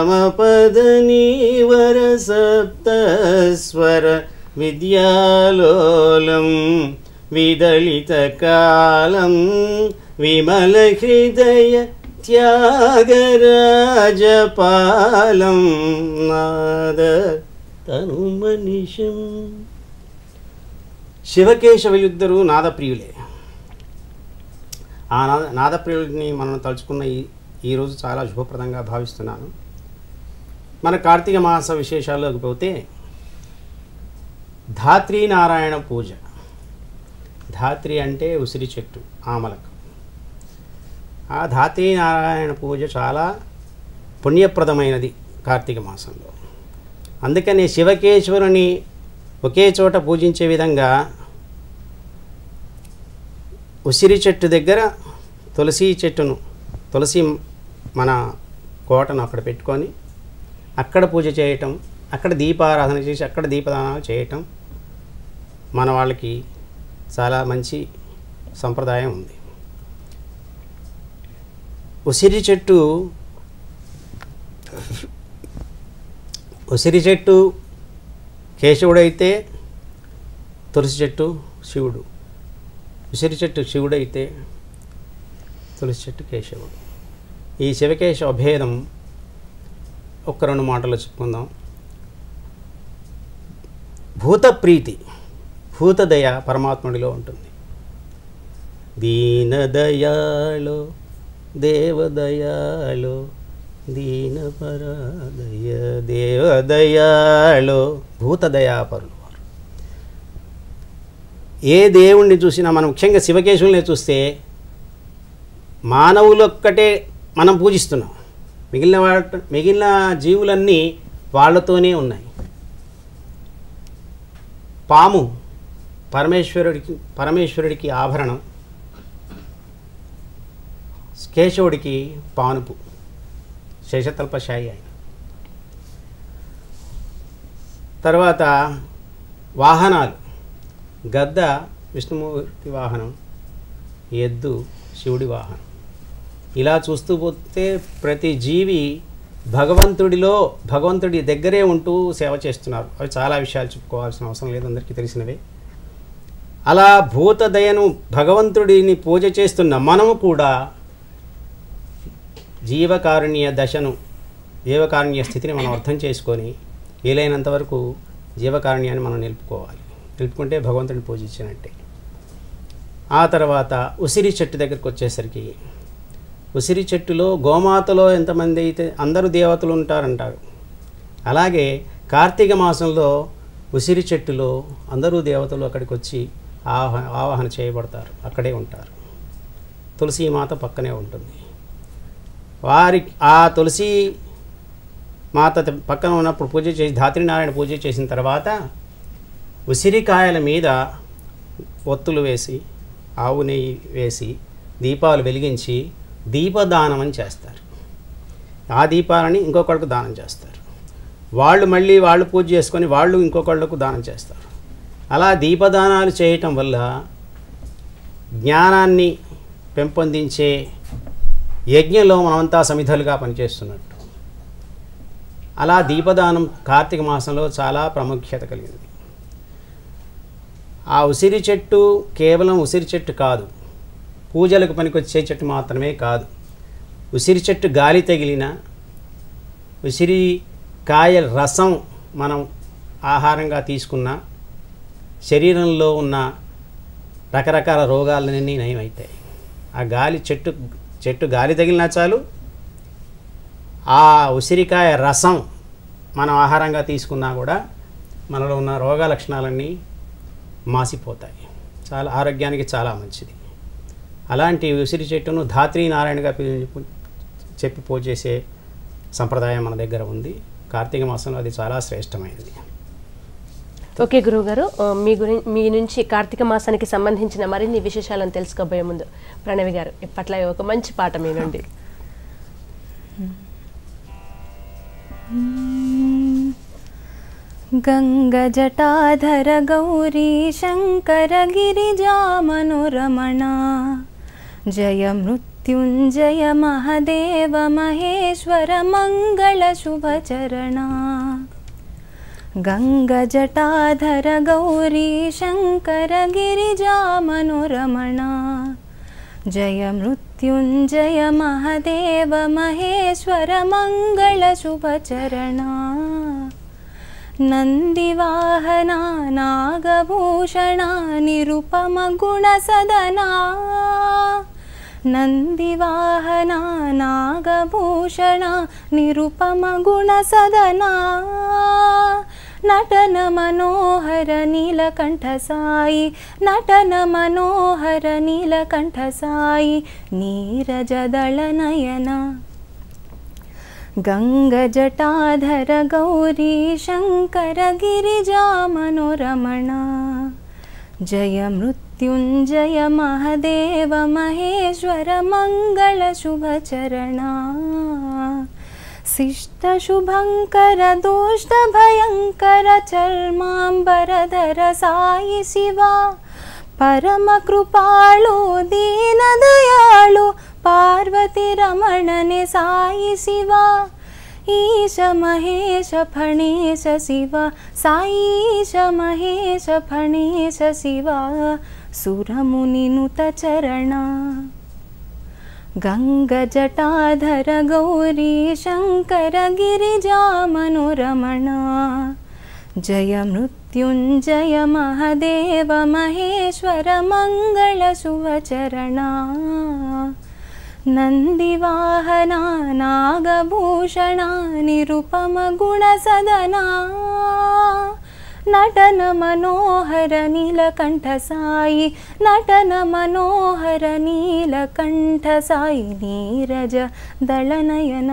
సప్తస్వర విద్యాలోలం విదళితకాలం విమలహృదయ త్యాగరాజపాలం నాద తనుమనిషం. శివకేశవులిద్దరూ నాదప్రియులే. ఆ నాదప్రియుడిని మనం తలుచుకున్న ఈరోజు చాలా శుభప్రదంగా భావిస్తున్నాను. మన కార్తీక మాస విశేషాల్లోకి పోతే ధాత్రీ నారాయణ పూజ. ధాత్రి అంటే ఉసిరి చెట్టు, ఆమలకు. ఆ ధాత్రీ నారాయణ పూజ చాలా పుణ్యప్రదమైనది కార్తీక మాసంలో. అందుకని శివకేశ్వరుని ఒకే చోట పూజించే విధంగా ఉసిరి చెట్టు దగ్గర తులసి మన కోటను అక్కడ పెట్టుకొని అక్కడ పూజ చేయటం, అక్కడ దీపారాధన చేసి అక్కడ దీపదానాలు చేయటం మన వాళ్ళకి చాలా మంచి సంప్రదాయం ఉంది. ఉసిరి చెట్టు కేశవుడైతే తులసి చెట్టు శివుడు, ఉసిరి చెట్టు శివుడైతే తులసి చెట్టు కేశవుడు. ఈ శివకేశవ భేదం ఒక్క రెండు మాటలు చెప్పుకుందాం. భూతప్రీతి, భూతదయ పరమాత్ముడిలో ఉంటుంది. దీనదయాలో దేవదయాలో దీనపరాదయ దేవదయాలో భూతదయాపరులు వారు. ఏ దేవుణ్ణి చూసినా మనం ముఖ్యంగా శివకేశవుల్ని చూస్తే మానవులొక్కటే మనం పూజిస్తున్నాం, మిగిలిన జీవులన్నీ వాళ్ళతోనే ఉన్నాయి. పాము పరమేశ్వరుడికి ఆభరణం, కేశవుడికి పానుపు, శేషతల్పశాయి ఆయన. తర్వాత వాహనాలు, గద్ద విష్ణుమూర్తి వాహనం, ఎద్దు శివుడి వాహనం. ఇలా చూస్తూ పోతే ప్రతి జీవి భగవంతుడి దగ్గరే ఉంటూ సేవ చేస్తున్నారు. అవి చాలా విషయాలు చెప్పుకోవాల్సిన అవసరం లేదు, అందరికీ తెలిసినవే. అలా భూతదయను భగవంతుడిని పూజ చేస్తున్న మనము కూడా జీవకారుణ్య స్థితిని మనం అర్థం చేసుకొని వీలైనంత వరకు జీవకారుణ్యాన్ని మనం నిలుపుకుంటే భగవంతుడిని పూజించినట్టే. ఆ తర్వాత ఉసిరి చెట్టు దగ్గరికి వచ్చేసరికి, ఉసిరి చెట్టులో గోమాతలో ఎంతమంది అయితే అందరూ దేవతలు ఉంటారంటారు. అలాగే కార్తీక మాసంలో ఉసిరి చెట్టులో అందరూ దేవతలు అక్కడికి వచ్చి ఆవాహన చేయబడతారు, అక్కడే ఉంటారు. తులసీమాత పక్కనే ఉంటుంది. ఆ తులసి మాత పక్కన ఉన్నప్పుడు పూజ చేసి ధాత్రినారాయణ పూజ చేసిన తర్వాత ఉసిరికాయల మీద ఒత్తులు వేసి, ఆవు నెయ్యి వేసి, దీపాలు వెలిగించి దీపదానం అని చేస్తారు. ఆ దీపాలని ఇంకొకళ్ళకు దానం చేస్తారు. వాళ్ళు పూజ చేసుకొని వాళ్ళు ఇంకొకళ్ళకు దానం చేస్తారు. అలా దీపదానాలు చేయటం వల్ల జ్ఞానాన్ని పెంపొందించే యజ్ఞంలో మనమంతా సమిధలుగా పనిచేస్తున్నట్టు. అలా దీపదానం కార్తీక మాసంలో చాలా ప్రాముఖ్యత కలిగింది. ఆ ఉసిరి చెట్టు కేవలం ఉసిరి చెట్టు కాదు, పూజలకు పనికొచ్చే చెట్టు మాత్రమే కాదు. ఉసిరి చెట్టు గాలి తగిలిన, ఉసిరి కాయల రసం మనం ఆహారంగా తీసుకున్న శరీరంలో ఉన్న రకరకాల రోగాలన్నీ నయమవుతాయి. ఆ గాలి చెట్టు గాలి తగిలినా చాలు, ఆ ఉసిరికాయ రసం మనం ఆహారంగా తీసుకున్నా కూడా మనలో ఉన్న రోగ లక్షణాలన్నీ మాసిపోతాయి. చాలా ఆరోగ్యానికి చాలా మంచిది. అలాంటి ఉసిరి చెట్టును ధాత్రీనారాయణగా చెప్పి పూజ చేసే సంప్రదాయం మన దగ్గర ఉంది. కార్తీక మాసంలో అది చాలా శ్రేష్టమైనది. ఓకే గురువుగారు, మీ నుంచి కార్తీక మాసానికి సంబంధించిన మరిన్ని విశేషాలను తెలుసుకోబోయే ముందు ప్రణవి గారు ఇప్పట్లో ఒక మంచి పాట మీ నుండి. గంగ జటాధర గౌరీ శంకర గిరిజా మనోరమణ జయ మృత్యుంజయ మహదేవ మహేశ్వర మంగళ శుభచరణ. గంగ జటాధర గౌరీ శంకర గిరిజా మనోరమణ జయ మృత్యుంజయ మహదేవ మహేశ్వర మంగళ శుభచరణ. నందివాహన నాగభూషణ నిరుపమ గుణ సదనా నందివాహన నాగభూషణ నిరుపమ గుణ సదనా నటన మనోహర నీలకంఠ సాయి నటన మనోహర నీలకంఠ సాయి నీరజదళ నయన. గంగ జటాధర గౌరీ శంకర గిరిజా మనోరమణ జయ మృత్యుంజయ మహదేవ మహేశ్వర మంగళ శుభచరణ. శిష్ట శుభంకర దుష్ట భయంకర చర్మాంబరధర సాయి శివా పరమ కృపాళు దీన దయాళు పార్వతి రమణనే సాయి శివా ఈశ మహేశ ఫణేశ శివ సాయిశ మహేశ ఫణేశ శివ సురముని నుత చరణ. గంగ జటాధర గౌరీ శంకర గిరిజా మనోరమణ జయ మృత్యుంజయ మహదేవ మహేశ్వర మంగళ శుభచరణ. నందివాహన నాగభూషణ నిరుపమ గుణ సదనా నటన మనోహర నీలకంఠ సాయి, నటన మనోహర నీలకంఠ సాయి, నీరజ దళనయన.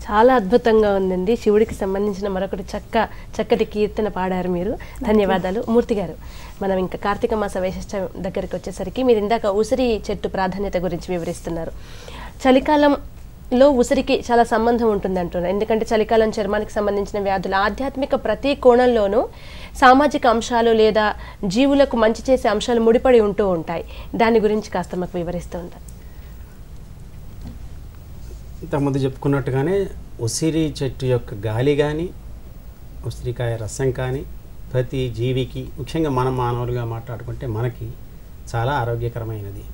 చాలా అద్భుతంగా ఉందండి. శివుడికి సంబంధించిన మరొకటి చక్కటి కీర్తన పాడారు మీరు. ధన్యవాదాలు. మూర్తి గారు, మనం ఇంకా కార్తీక మాస వైశిష్టం దగ్గరికి వచ్చేసరికి మీరు ఇందాక ఉసిరి చెట్టు ప్రాధాన్యత గురించి వివరిస్తున్నారు. చలికాలంలో ఉసిరికి చాలా సంబంధం ఉంటుంది అంటున్నారు. ఎందుకంటే చలికాలం చర్మానికి సంబంధించిన వ్యాధులు, ఆధ్యాత్మిక ప్రతి కోణంలోనూ సామాజిక అంశాలు లేదా జీవులకు మంచి చేసే అంశాలు ముడిపడి ఉంటూ ఉంటాయి. దాని గురించి కాస్త మాకు వివరిస్తూ ఉంటారు. ఇంతకుముందు చెప్పుకున్నట్టుగానే ఉసిరి చెట్టు యొక్క గాలి కానీ, ఉసిరికాయ రసం కానీ ప్రతి జీవికి, ముఖ్యంగా మనం మానవులుగా మాట్లాడుకుంటే మనకి చాలా ఆరోగ్యకరమైనది.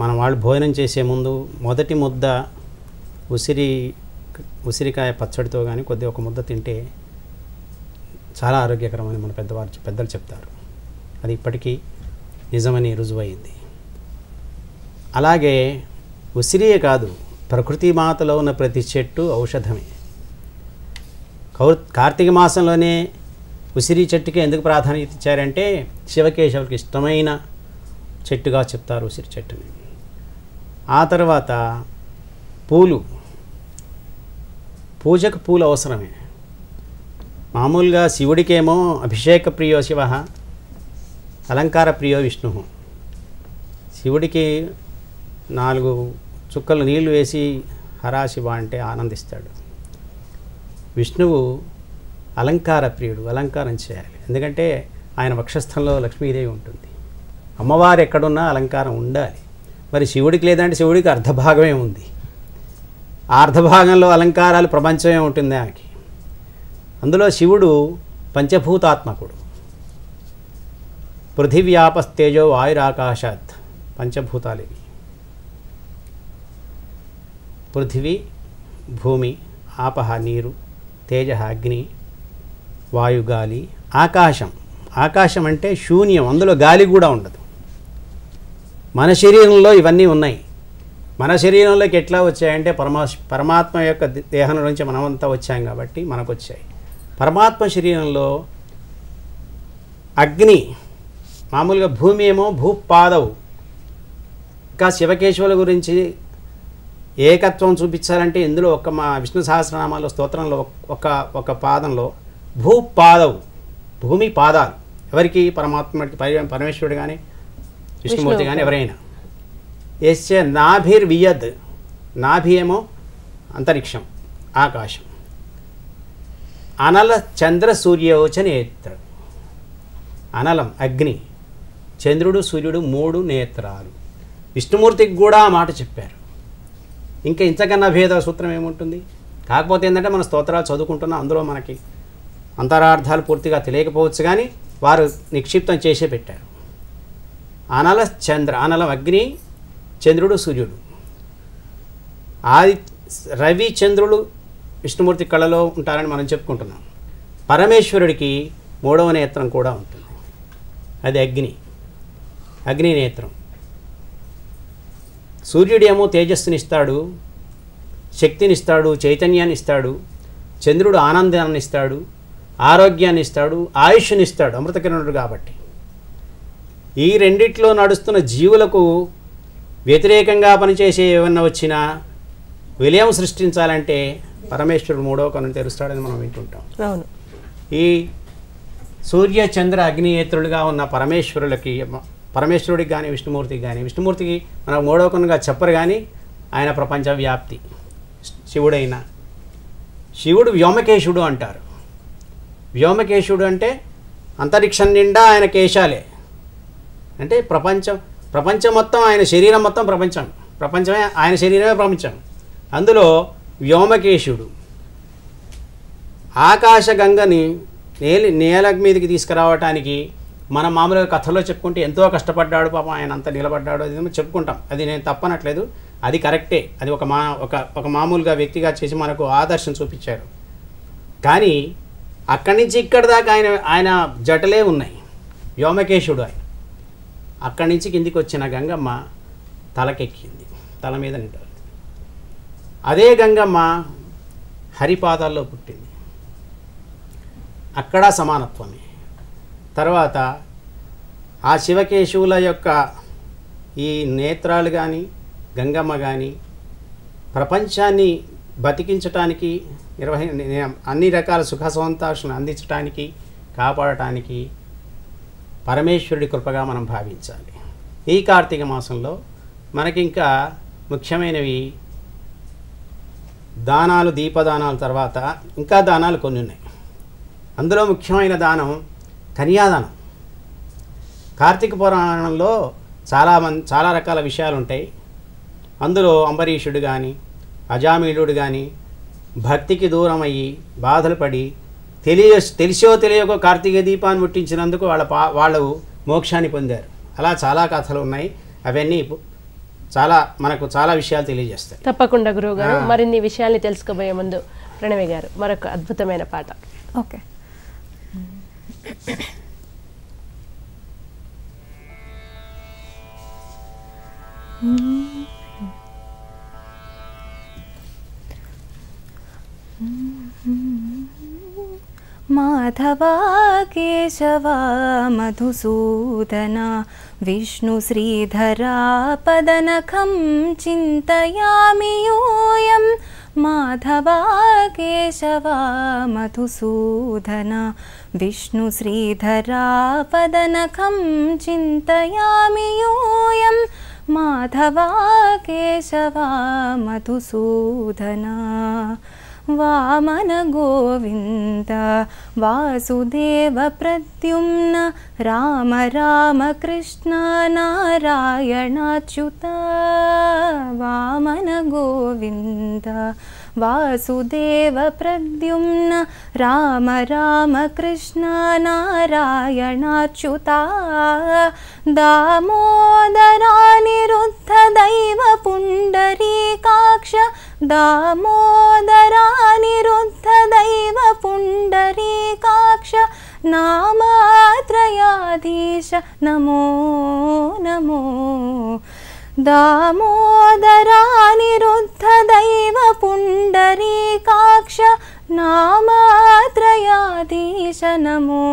మన వాళ్ళు భోజనం చేసే ముందు మొదటి ముద్ద ఉసిరికాయ పచ్చడితో కానీ కొద్దిగా ఒక ముద్ద తింటే చాలా ఆరోగ్యకరమని మన పెద్దలు చెప్తారు. అది ఇప్పటికీ నిజమని రుజువైంది. అలాగే ఉసిరియే కాదు, ప్రకృతి మాతలో ఉన్న ప్రతి చెట్టు ఔషధమే. కార్తీక మాసంలోనే ఉసిరి చెట్టుకి ఎందుకు ప్రాధాన్యత ఇచ్చారంటే శివకేశవులకి ఇష్టమైన చెట్టుగా చెప్తారు ఉసిరి చెట్టుని. ఆ తర్వాత పూలు, పూజకు పూలు అవసరమే. మామూలుగా శివుడికేమో అభిషేక ప్రియో శివ, అలంకార ప్రియో విష్ణు. శివుడికి 4 చుక్కలు నీళ్లు వేసి హరా శివ అంటే ఆనందిస్తాడు. విష్ణువు అలంకార ప్రియుడు, అలంకారం చేయాలి. ఎందుకంటే ఆయన వక్షస్థంలో లక్ష్మీదేవి ఉంటుంది. అమ్మవారు ఎక్కడున్నా అలంకారం ఉండాలి. మరి శివుడికి లేదంటే శివుడికి అర్ధభాగమే ఉంది. ఆ అర్ధభాగంలో అలంకారాలు ప్రపంచమే ఉంటుంది ఆయనకి. అందులో శివుడు పంచభూతాత్మకుడు. పృథివ్యాపస్తేజో వాయురాకాశాత్, పంచభూతాలు ఇవి. పృథివీ, భూమి, ఆపహ నీరు, తేజ అగ్ని, వాయు గాలి, ఆకాశం. ఆకాశం అంటే శూన్యం, అందులో గాలి కూడా ఉండదు. మన శరీరంలో ఇవన్నీ ఉన్నాయి. మన శరీరంలోకి ఎట్లా వచ్చాయంటే పరమాత్మ యొక్క దేహం నుంచి మనమంతా వచ్చాం కాబట్టి మనకు వచ్చాయి. పరమాత్మ శరీరంలో అగ్ని, మామూలుగా భూమి ఏమో భూపాదవు. ఇంకా శివకేశవుల గురించి ఏకత్వం చూపించాలంటే ఇందులో మా విష్ణు సహస్రనామాల్లో స్తోత్రంలో ఒక పాదంలో భూపాదవు, భూమి పాదాలు. ఎవరికి? పరమేశ్వరుడు కానీ విష్ణుమూర్తి కానీ ఎవరైనా. ఎస్య నాభిర్వియద్, నాభి ఏమో అంతరిక్షం, ఆకాశం. అనల చంద్ర సూర్యోచ నేత్ర, అనలం అగ్ని, చంద్రుడు సూర్యుడు 3 నేత్రాలు. విష్ణుమూర్తికి కూడా ఆ మాట చెప్పారు. ఇంకా ఇంతకన్నా భేద సూత్రం ఏముంటుంది? కాకపోతే ఏంటంటే మన స్తోత్రాలు చదువుకుంటున్నాం, అందులో మనకి అంతరార్థాలు పూర్తిగా తెలియకపోవచ్చు, కానీ వారు నిక్షిప్తం చేసే పెట్టారు. అనల చంద్ర, అనలం అగ్ని, చంద్రుడు సూర్యుడు. రవి చంద్రుడు విష్ణుమూర్తి కళలో ఉంటారని మనం చెప్పుకుంటున్నాం. పరమేశ్వరుడికి 3వ నేత్రం కూడా ఉంటుంది, అది అగ్ని నేత్రం. సూర్యుడేమో తేజస్సునిస్తాడు, శక్తినిస్తాడు, చైతన్యాన్ని ఇస్తాడు. చంద్రుడు ఆనందాన్ని ఇస్తాడు, ఆరోగ్యాన్ని ఇస్తాడు, ఆయుష్నిస్తాడు, అమృతకిరణుడు కాబట్టి. ఈ రెండిట్లో నడుస్తున్న జీవులకు వ్యతిరేకంగా పనిచేసే ఏమన్నా వచ్చినా విలయం సృష్టించాలంటే పరమేశ్వరుడు 3వ కన్నును తెరుస్తాడని మనం వింటుంటాం. అవును. ఈ సూర్య చంద్ర అగ్నినేత్రులుగా ఉన్న పరమేశ్వరుడికి కానీ విష్ణుమూర్తికి కానీ, విష్ణుమూర్తికి మనకు 3వ కన్నుగా చెప్పరు, కానీ ఆయన ప్రపంచ వ్యాప్తి. శివుడు వ్యోమకేశుడు అంటారు. వ్యోమకేశుడు అంటే అంతరిక్షం నిండా ఆయన కేశాలే. అంటే ప్రపంచం మొత్తం ఆయన శరీరం మొత్తం ప్రపంచమే ఆయన శరీరమే ప్రపంచం. అందులో వ్యోమకేశుడు ఆకాశగంగని నేల మీదకి తీసుకురావటానికి మనం మామూలుగా కథలో చెప్పుకుంటే ఎంతో కష్టపడ్డాడు పాపం, ఆయన అంతా నిలబడ్డాడు, అది చెప్పుకుంటాం. అది నేను తప్పనట్లేదు, అది కరెక్టే. అది ఒక మామూలుగా వ్యక్తిగా చేసి మనకు ఆదర్శం చూపించారు. కానీ అక్కడి నుంచి ఇక్కడి దాకా ఆయన జటలే ఉన్నాయి. వ్యోమకేశుడు ఆయన. అక్కడి నుంచి కిందికి వచ్చిన గంగమ్మ తలకెక్కింది, తల మీద నింటారు. అదే గంగమ్మ హరిపాదాల్లో పుట్టింది. అక్కడ సమానత్వమే. తర్వాత ఆ శివకేశవుల యొక్క ఈ నేత్రాలు కానీ గంగమ్మ కానీ ప్రపంచాన్ని బతికించటానికి అన్ని రకాల సుఖ సంతోషాలను అందించడానికి కాపాడటానికి పరమేశ్వరుడి కృపగా మనం భావించాలి. ఈ కార్తీక మాసంలో మనకి ఇంకా ముఖ్యమైనవి దానాలు, దీపదానాల తర్వాత ఇంకా దానాలు కొన్ని ఉన్నాయి. అందులో ముఖ్యమైన దానం కన్యాదానం. కార్తీక పురాణంలో చాలా రకాల విషయాలు ఉంటాయి. అందులో అంబరీషుడు కానీ అజామిళుడు కానీ భక్తికి దూరం అయ్యి బాధలు పడి తెలిసో తెలియకో కార్తీక దీపాన్ని ముట్టించినందుకు వాళ్ళు మోక్షాన్ని పొందారు. అలా చాలా కథలు ఉన్నాయి. అవన్నీ మనకు చాలా విషయాలు తెలియజేస్తాయి. తప్పకుండా గురువు గారు, మరిన్ని విషయాల్ని తెలుసుకోబోయే ముందు ప్రణవి గారు మరొక అద్భుతమైన పాట. ఓకే. మాధవా కేశవా మధుసూదనా విష్ణు శ్రీధరా పదనఖం చింతయామి యూయం. మాధవా కేశవా మధుసూదనా విష్ణు శ్రీధరా పదనఖం చింతయామి యూయం. మాధవా కేశవా మధుసూదనా వామన గోవింద వాసుదేవ ప్రద్యుమ్న రామ రామ కృష్ణ నారాయణాచ్యుత. వామన గోవింద వాసుదేవ ప్రద్యుమ్న రామ రామ కృష్ణ నారాయణాచ్యుత. దామోదరానిరుద్ధ దైవ పుండరీకాక్ష. దామోదరానిరుద్ధ దైవ పుండరీకాక్ష. నామత్రయాధీశ నమో నమో. దామోదరానిరుద్ధ దైవ పుండరీకాక్ష. నామత్రయాధీశ నమో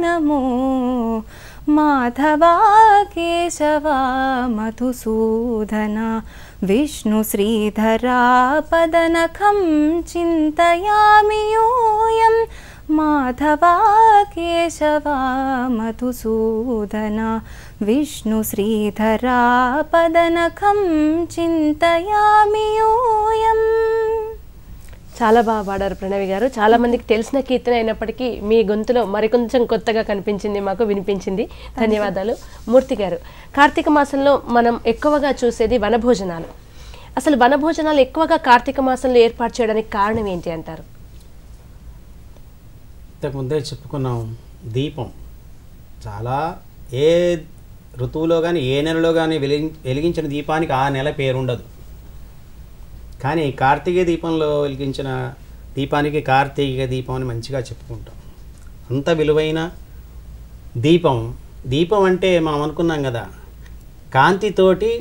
నమో. మాధవా కేశవా మధుసూదనా విష్ణు శ్రీధరా పదనఖం చింతయామి యూయం. మాధవా కేశవా మధుసూదనా విష్ణు శ్రీధరా పదనఖం చింతయామి యూయం. చాలా బాగా పాడారు ప్రణవి గారు. చాలా మందికి తెలిసిన కీర్తన అయినప్పటికీ మీ గొంతులో మరికొంచెం కొత్తగా కనిపించింది, మాకు వినిపించింది. ధన్యవాదాలు. మూర్తి గారు, కార్తీక మాసంలో మనం ఎక్కువగా చూసేది వనభోజనాలు. అసలు వనభోజనాలు ఎక్కువగా కార్తీక మాసంలో ఏర్పాటు చేయడానికి కారణం ఏంటి అంటారు? ఇంతకుముందే చెప్పుకున్నాం, దీపం చాలా ఏ ఋతువులో కానీ ఏ నెలలో కానీ వెలిగించిన దీపానికి ఆ నెల పేరుండదు. కానీ కార్తీక దీపంలో వెలిగించిన దీపానికి కార్తీక దీపం అని మంచిగా చెప్పుకుంటాం. అంత విలువైన దీపం అంటే మనం అనుకున్నాం కదా, కాంతితోటి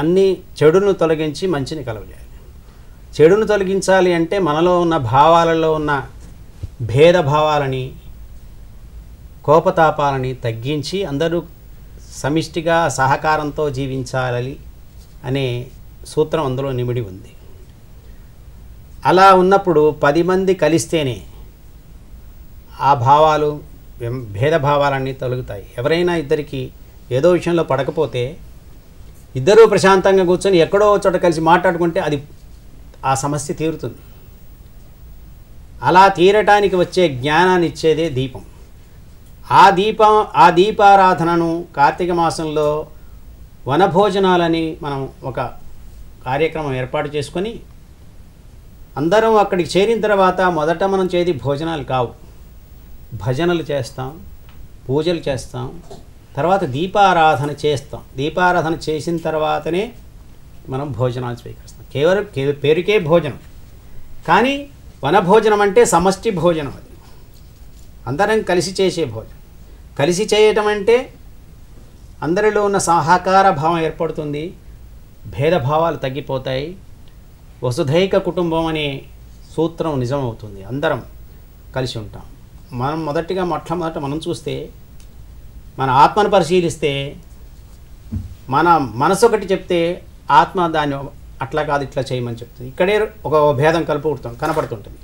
అన్ని చెడును తొలగించి మంచిని కలగజేయాలి. చెడును తొలగించాలి అంటే మనలో ఉన్న భావాలలో ఉన్న భేదభావాలని, కోపతాపాలని తగ్గించి అందరూ సమిష్టిగా సహకారంతో జీవించాలి అనే సూత్రం అందులో నిమిడి ఉంది. అలా ఉన్నప్పుడు 10 మంది కలిస్తేనే ఆ భావాలు, భేదభావాలన్నీ తొలగుతాయి. ఎవరైనా ఇద్దరికి ఏదో విషయంలో పడకపోతే ఇద్దరూ ప్రశాంతంగా కూర్చొని ఎక్కడో చోట కలిసి మాట్లాడుకుంటే అది ఆ సమస్య తీరుతుంది. అలా తీరటానికి వచ్చే జ్ఞానాన్ని ఇచ్చేదే దీపం. ఆ దీపారాధనను కార్తీక మాసంలో వనభోజనాలని మనం ఒక కార్యక్రమం ఏర్పాటు చేసుకొని అందరం అక్కడికి చేరిన తర్వాత మొదట మనం చేది భోజనాలు కావు, భజనలు చేస్తాం, పూజలు చేస్తాం, తర్వాత దీపారాధన చేస్తాం. దీపారాధన చేసిన తర్వాతనే మనం భోజనాలు స్వీకరిస్తాం. కేవలం పేరుకే భోజనం, కానీ వనభోజనం అంటే సమష్టి భోజనం. అది అందరం కలిసి చేసే భోజనం. కలిసి చేయటం అంటే అందరిలో ఉన్న సహకార భావం ఏర్పడుతుంది, భేదభావాలు తగ్గిపోతాయి, వసుధైక కుటుంబం అనే సూత్రం నిజమవుతుంది. అందరం కలిసి ఉంటాం. మనం మొట్టమొదట మనం చూస్తే మన ఆత్మను పరిశీలిస్తే మన మనసు ఒకటి చెప్తే ఆత్మ దాన్ని అట్లా కాదు ఇట్లా చేయమని చెప్తుంది. ఇక్కడే ఒక భేదం కనపడుతుంటుంది.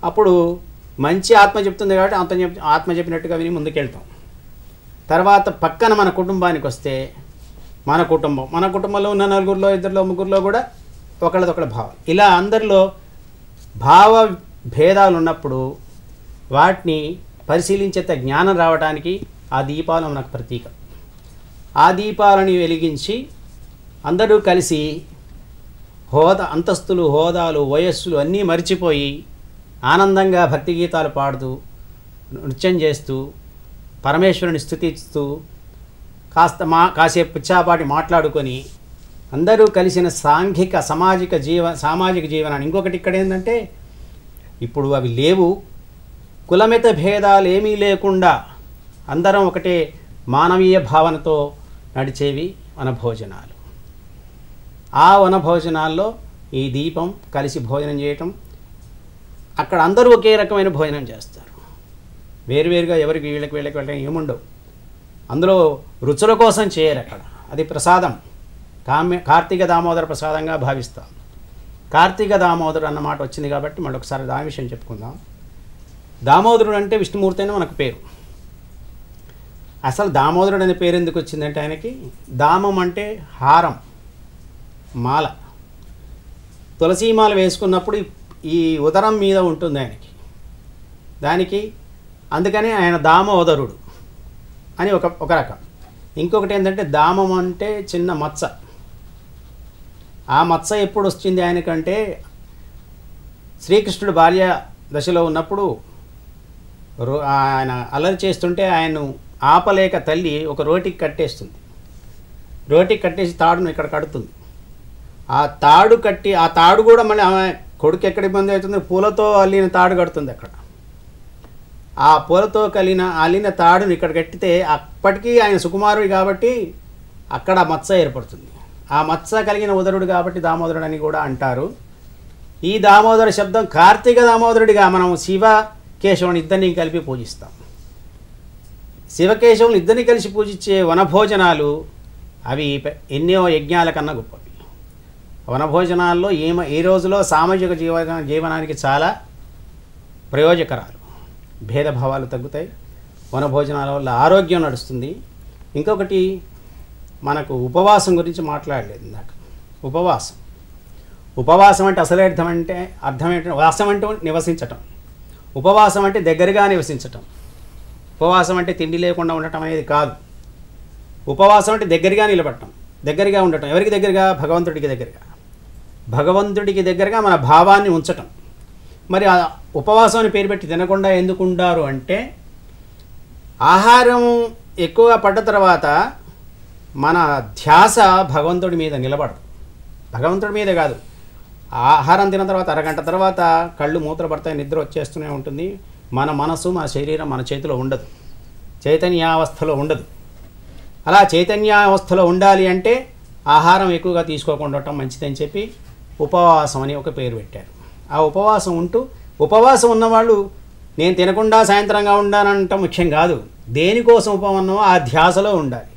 అప్పుడు మంచి ఆత్మ చెప్తుంది కాబట్టి ఆత్మ చెప్పినట్టుగా విని ముందుకెళ్తాం. తర్వాత పక్కన మన కుటుంబానికి వస్తే మన కుటుంబంలో ఉన్న నలుగురిలో, ఇద్దరిలో, ముగ్గురిలో కూడా ఒకళ్ళదొకళ్ళ భావం. ఇలా అందరిలో భావ భేదాలు ఉన్నప్పుడు వాటిని పరిశీలించేంత జ్ఞానం రావడానికి ఆ దీపాలు మనకు ప్రతీక. ఆ దీపాలను వెలిగించి అందరూ కలిసి అంతస్తులు, హోదాలు, వయస్సులు అన్నీ మరిచిపోయి ఆనందంగా భక్తి గీతాలు పాడుతూ, నృత్యం చేస్తూ, పరమేశ్వరుని స్తుతిస్తూ, కాసేపు పిచ్చాపాటి మాట్లాడుకొని అందరూ కలిసిన సామాజిక జీవనాన్ని. ఇంకొకటి ఇక్కడ ఏంటంటే ఇప్పుడు అవి లేవు. కులమిత భేదాలు ఏమీ లేకుండా అందరం ఒకటే మానవీయ భావనతో నడిచేవి వనభోజనాలు. ఆ వనభోజనాల్లో ఈ దీపం కలిసి భోజనం చేయటం, అక్కడ అందరూ ఒకే రకమైన భోజనం చేస్తారు. వేరువేరుగా ఎవరికి వీళ్ళకి వెళ్ళటం ఏముండవు. అందులో రుచుల కోసం చేయరు. అక్కడ అది ప్రసాదం, కార్తీక దామోదర ప్రసాదంగా భావిస్తాం. కార్తీక దామోదరు అన్నమాట వచ్చింది కాబట్టి మళ్ళీ ఒకసారి దాని విషయం చెప్పుకుందాం. దామోదరుడు అంటే విష్ణుమూర్తి అని మనకు పేరు. అసలు దామోదరుడు అనే పేరు ఎందుకు వచ్చిందంటే ఆయనకి దామం అంటే హారం, మాల. తులసీమాల వేసుకున్నప్పుడు ఈ ఉదరం మీద ఉంటుంది ఆయనకి, దానికి అందుకని ఆయన దామోదరుడు అని ఒక రకం. ఇంకొకటి ఏంటంటే దామం అంటే చిన్న మచ్చ. ఆ మచ్చ ఎప్పుడు వచ్చింది ఆయనకంటే శ్రీకృష్ణుడు బాల్య దశలో ఉన్నప్పుడు ఆయన అల్లరి చేస్తుంటే ఆయన్ను ఆపలేక తల్లి ఒక రోటికి కట్టేస్తుంది. రోటికి కట్టేసి తాడును ఇక్కడ కడుతుంది. ఆ తాడు కూడా మళ్ళీ ఆమె కొడుకు ఎక్కడ ఇబ్బంది అవుతుంది, పూలతో అల్లిన తాడు కడుతుంది అక్కడ. ఆ పూలతో అల్లిన తాడుని ఇక్కడ కట్టితే అప్పటికీ ఆయన సుకుమారుడు కాబట్టి అక్కడ మచ్చ ఏర్పడుతుంది. ఆ మచ్చ కలిగిన ఉదరుడు కాబట్టి దామోదరుడు అని కూడా అంటారు. ఈ దామోదర శబ్దం కార్తీక దామోదరుడిగా మనం శివ కేశవుని ఇద్దరిని కలిపి పూజిస్తాం. శివకేశవుని ఇద్దరిని కలిసి పూజించే వనభోజనాలు అవి ఎన్నో యజ్ఞాల కన్నా గొప్పవి. వనభోజనాల్లో ఈ రోజులో సామాజిక జీవనానికి చాలా ప్రయోజకరాలు. భేదభావాలు తగ్గుతాయి. వనభోజనాల వల్ల ఆరోగ్యం నడుస్తుంది. ఇంకొకటి మనకు ఉపవాసం గురించి మాట్లాడలేదు ఇందాక. ఉపవాసం అంటే అసలే అర్థం ఏంటంటే వాసం అంటే నివసించటం. ఉపవాసం అంటే దగ్గరగా నివసించటం. ఉపవాసం అంటే తిండి లేకుండా ఉండటం అనేది కాదు. ఉపవాసం అంటే దగ్గరగా నిలబడటం, దగ్గరగా ఉండటం. ఎవరికి దగ్గరగా? భగవంతుడికి దగ్గరగా. భగవంతుడికి దగ్గరగా మన భావాన్ని ఉంచటం. మరి ఆ ఉపవాసం అని పేరు పెట్టి తినకుండా ఎందుకు ఉండారు అంటే ఆహారం ఎక్కువగా పడ్డ తర్వాత మన ధ్యాస భగవంతుడి మీద నిలబడదు. భగవంతుడి మీదే కాదు, ఆహారం తిన్న తర్వాత అరగంట తర్వాత కళ్ళు మూతపడతాయి, నిద్ర వచ్చేస్తూనే ఉంటుంది. మన మనసు, మన శరీరం మన చేతిలో ఉండదు, చైతన్యావస్థలో ఉండదు. అలా చైతన్యావస్థలో ఉండాలి అంటే ఆహారం ఎక్కువగా తీసుకోకుండా ఉండటం మంచిదని చెప్పి ఉపవాసం అని ఒక పేరు పెట్టారు. ఆ ఉపవాసం ఉన్నవాళ్ళు నేను తినకుండా సాయంత్రంగా ఉండాలంట ముఖ్యం కాదు. దేనికోసం ఉపవన్నమో ఆ ధ్యాసలో ఉండాలి.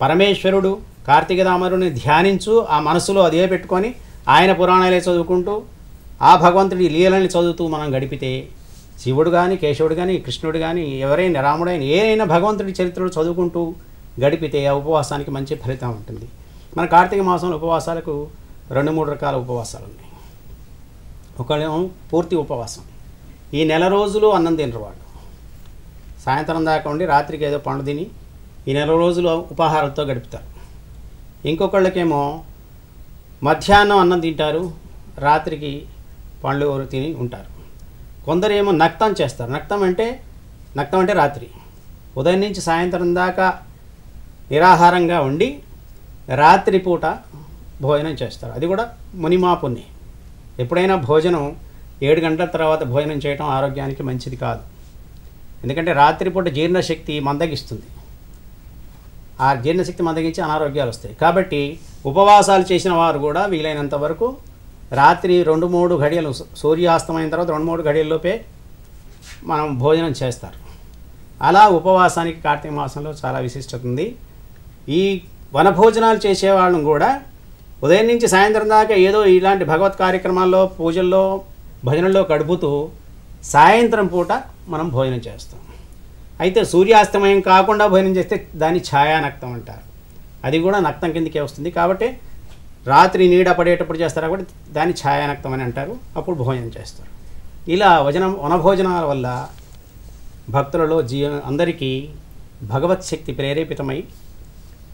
పరమేశ్వరుడు కార్తీక దామోదరుని ధ్యానించు, ఆ మనసులో అదే పెట్టుకొని ఆయన పురాణాలే చదువుకుంటూ ఆ భగవంతుడి లీలని చదువుతూ మనం గడిపితే శివుడు కానీ, కేశవుడు కానీ, కృష్ణుడు కానీ, ఎవరైనా రాముడైనా ఏదైనా భగవంతుడి చరిత్రలు చదువుకుంటూ గడిపితే ఆ ఉపవాసానికి మంచి ఫలితం ఉంటుంది. మన కార్తీక మాసంలో ఉపవాసాలకు 2-3 రకాల ఉపవాసాలు ఉన్నాయి. ఒకళ్ళేమో పూర్తి ఉపవాసం. ఈ నెల రోజులు అన్నం తినరు వాళ్ళు. సాయంత్రం దాకా ఉండి రాత్రికి ఏదో పండు తిని ఈ నెల రోజులు ఉపాహారాలతో గడుపుతారు. ఇంకొకళ్ళకేమో మధ్యాహ్నం అన్నం తింటారు, రాత్రికి పండ్లు తిని ఉంటారు. కొందరేమో నక్తం చేస్తారు. నక్తం అంటే రాత్రి ఉదయం నుంచి సాయంత్రం దాకా నిరాహారంగా ఉండి రాత్రిపూట భోజనం చేస్తారు. అది కూడా మునిమాపుణ్ణి. ఎప్పుడైనా భోజనం 7 గంటల తర్వాత భోజనం చేయడం ఆరోగ్యానికి మంచిది కాదు. ఎందుకంటే రాత్రిపూట జీర్ణశక్తి మందగిస్తుంది. ఆ జీర్ణశక్తి మందగించి అనారోగ్యాలు వస్తాయి. కాబట్టి ఉపవాసాలు చేసిన వారు కూడా వీలైనంత వరకు రాత్రి 2-3 గడియలు, సూర్యాస్తమైన తర్వాత 2-3 గడియల్లోపే మనం భోజనం చేస్తారు. అలా ఉపవాసానికి కార్తీక మాసంలో చాలా విశిష్టత ఉంది. ఈ వనభోజనాలు చేసేవాళ్ళం కూడా ఉదయం నుంచి సాయంత్రం దాకా ఏదో ఇలాంటి భగవత్ కార్యక్రమాల్లో, పూజల్లో, భజనల్లో గడుపుతూ సాయంత్రం పూట మనం భోజనం చేస్తాం. అయితే సూర్యాస్తమయం కాకుండా భోజనం చేస్తే దాన్ని ఛాయానక్తం అంటారు. అది కూడా నక్తం కిందకే వస్తుంది. కాబట్టి రాత్రి నీడ పడేటప్పుడు చేస్తారు కాబట్టి దాన్ని ఛాయానక్తం అని అంటారు. అప్పుడు భోజనం చేస్తారు. ఇలా వనభోజనాల వల్ల భక్తులలో అందరికీ భగవత్ శక్తి ప్రేరేపితమై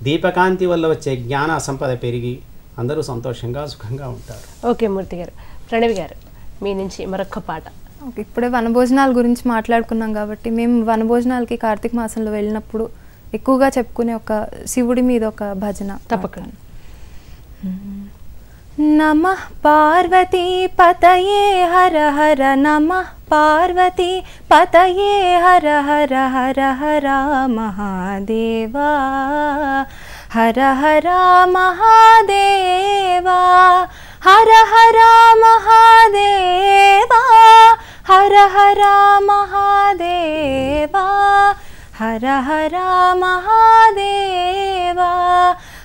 దీపకాంతి వల్ల వచ్చే జ్ఞాన సంపద పెరిగి అందరూ సంతోషంగా సుఖంగా ఉంటారు. ఓకే మూర్తి గారు. ప్రణవి గారు, మీ నుంచి మరొక పాట. ఓకే, ఇప్పుడే వనభోజనాల గురించి మాట్లాడుకున్నాం కాబట్టి మేము వనభోజనాలకి కార్తీక మాసంలో వెళ్ళినప్పుడు ఎక్కువగా చెప్పుకునే ఒక శివుడి మీద ఒక భజన. తప్పకుండా. నమః పార్వతీ పతయే హర హర నమః పార్వతీ పతయే హర హర హర హర మహాదేవా హర హర మహాదేవా హర హర మహాదేవా హర హర మహాదేవా హర హర మహాదేవా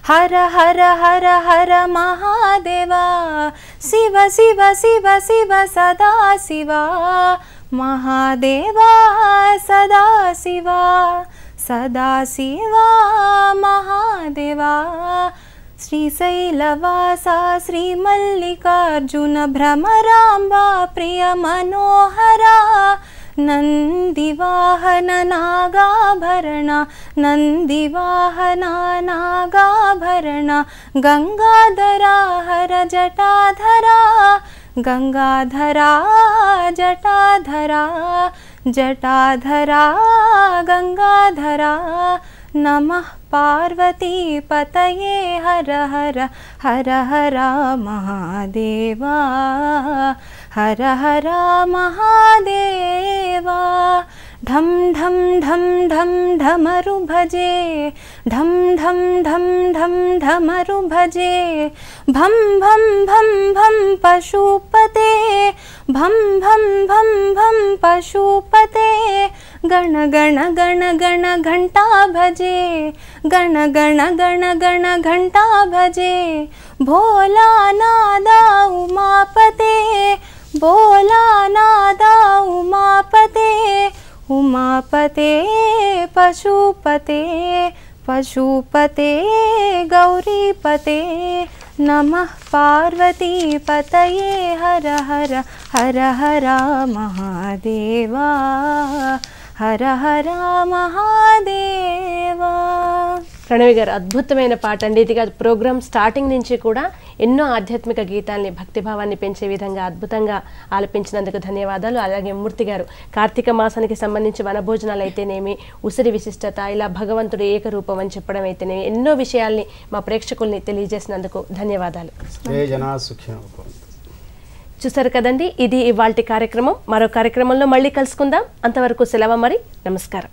హర హర హర హర మహాదేవా శివ శివ శివ శివ సదా శివ మహాదేవా సదా శివ సదా శివ మహాదేవా శ్రీశైలవాస శ్రీ మల్లికార్జున భ్రమరాంబా ప్రియ మనోహరా నందివాహన నాగాభరణ నందివాహన నాగాభరణ గంగాధరా హర జటాధరా గంగాధరా జటాధరా జటాధరా గంగాధరా నమః పార్వతీ పతయే హర హర హర హర మహాదేవా హర హర మహాదేవా ఢం ఢం ఢం ఢం ఢమరు భజే ఢం ఢం ఢం ఢం ఢమరు భజే భం భం భం భం పశుపతే భం భం భం భం పశుపతే గణ గణ గణ గణ ఘంటా భజే గణ గణ గణ గణ ఘంటా భజే భోలా నాదా ఉమాపతే భోలా నాదా ఉమాపతే ఉమాపతే పశుపతే పశుపతే గౌరీపతే నమః పార్వతీ పతయే హర హర హర హర మహాదేవా హర హర మహాదేవా. ప్రణవి గారు, అద్భుతమైన పాట అండి. ఇది కాదు, ప్రోగ్రామ్ స్టార్టింగ్ నుంచి కూడా ఎన్నో ఆధ్యాత్మిక గీతాల్ని, భక్తిభావాన్ని పెంచే విధంగా అద్భుతంగా ఆలపించినందుకు ధన్యవాదాలు. అలాగే మూర్తి గారు, కార్తీక మాసానికి సంబంధించి వనభోజనాలు అయితేనేమి, ఉసిరి విశిష్టత, ఇలా భగవంతుడు ఏకరూపం అని చెప్పడం అయితేనేమి, ఎన్నో విషయాల్ని మా ప్రేక్షకుల్ని తెలియజేసినందుకు ధన్యవాదాలు. చూసారు కదండి, ఇది ఇవాల్టి కార్యక్రమం. మరో కార్యక్రమంలో మళ్ళీ కలుసుకుందాం. అంతవరకు సెలవు మరి. నమస్కారం.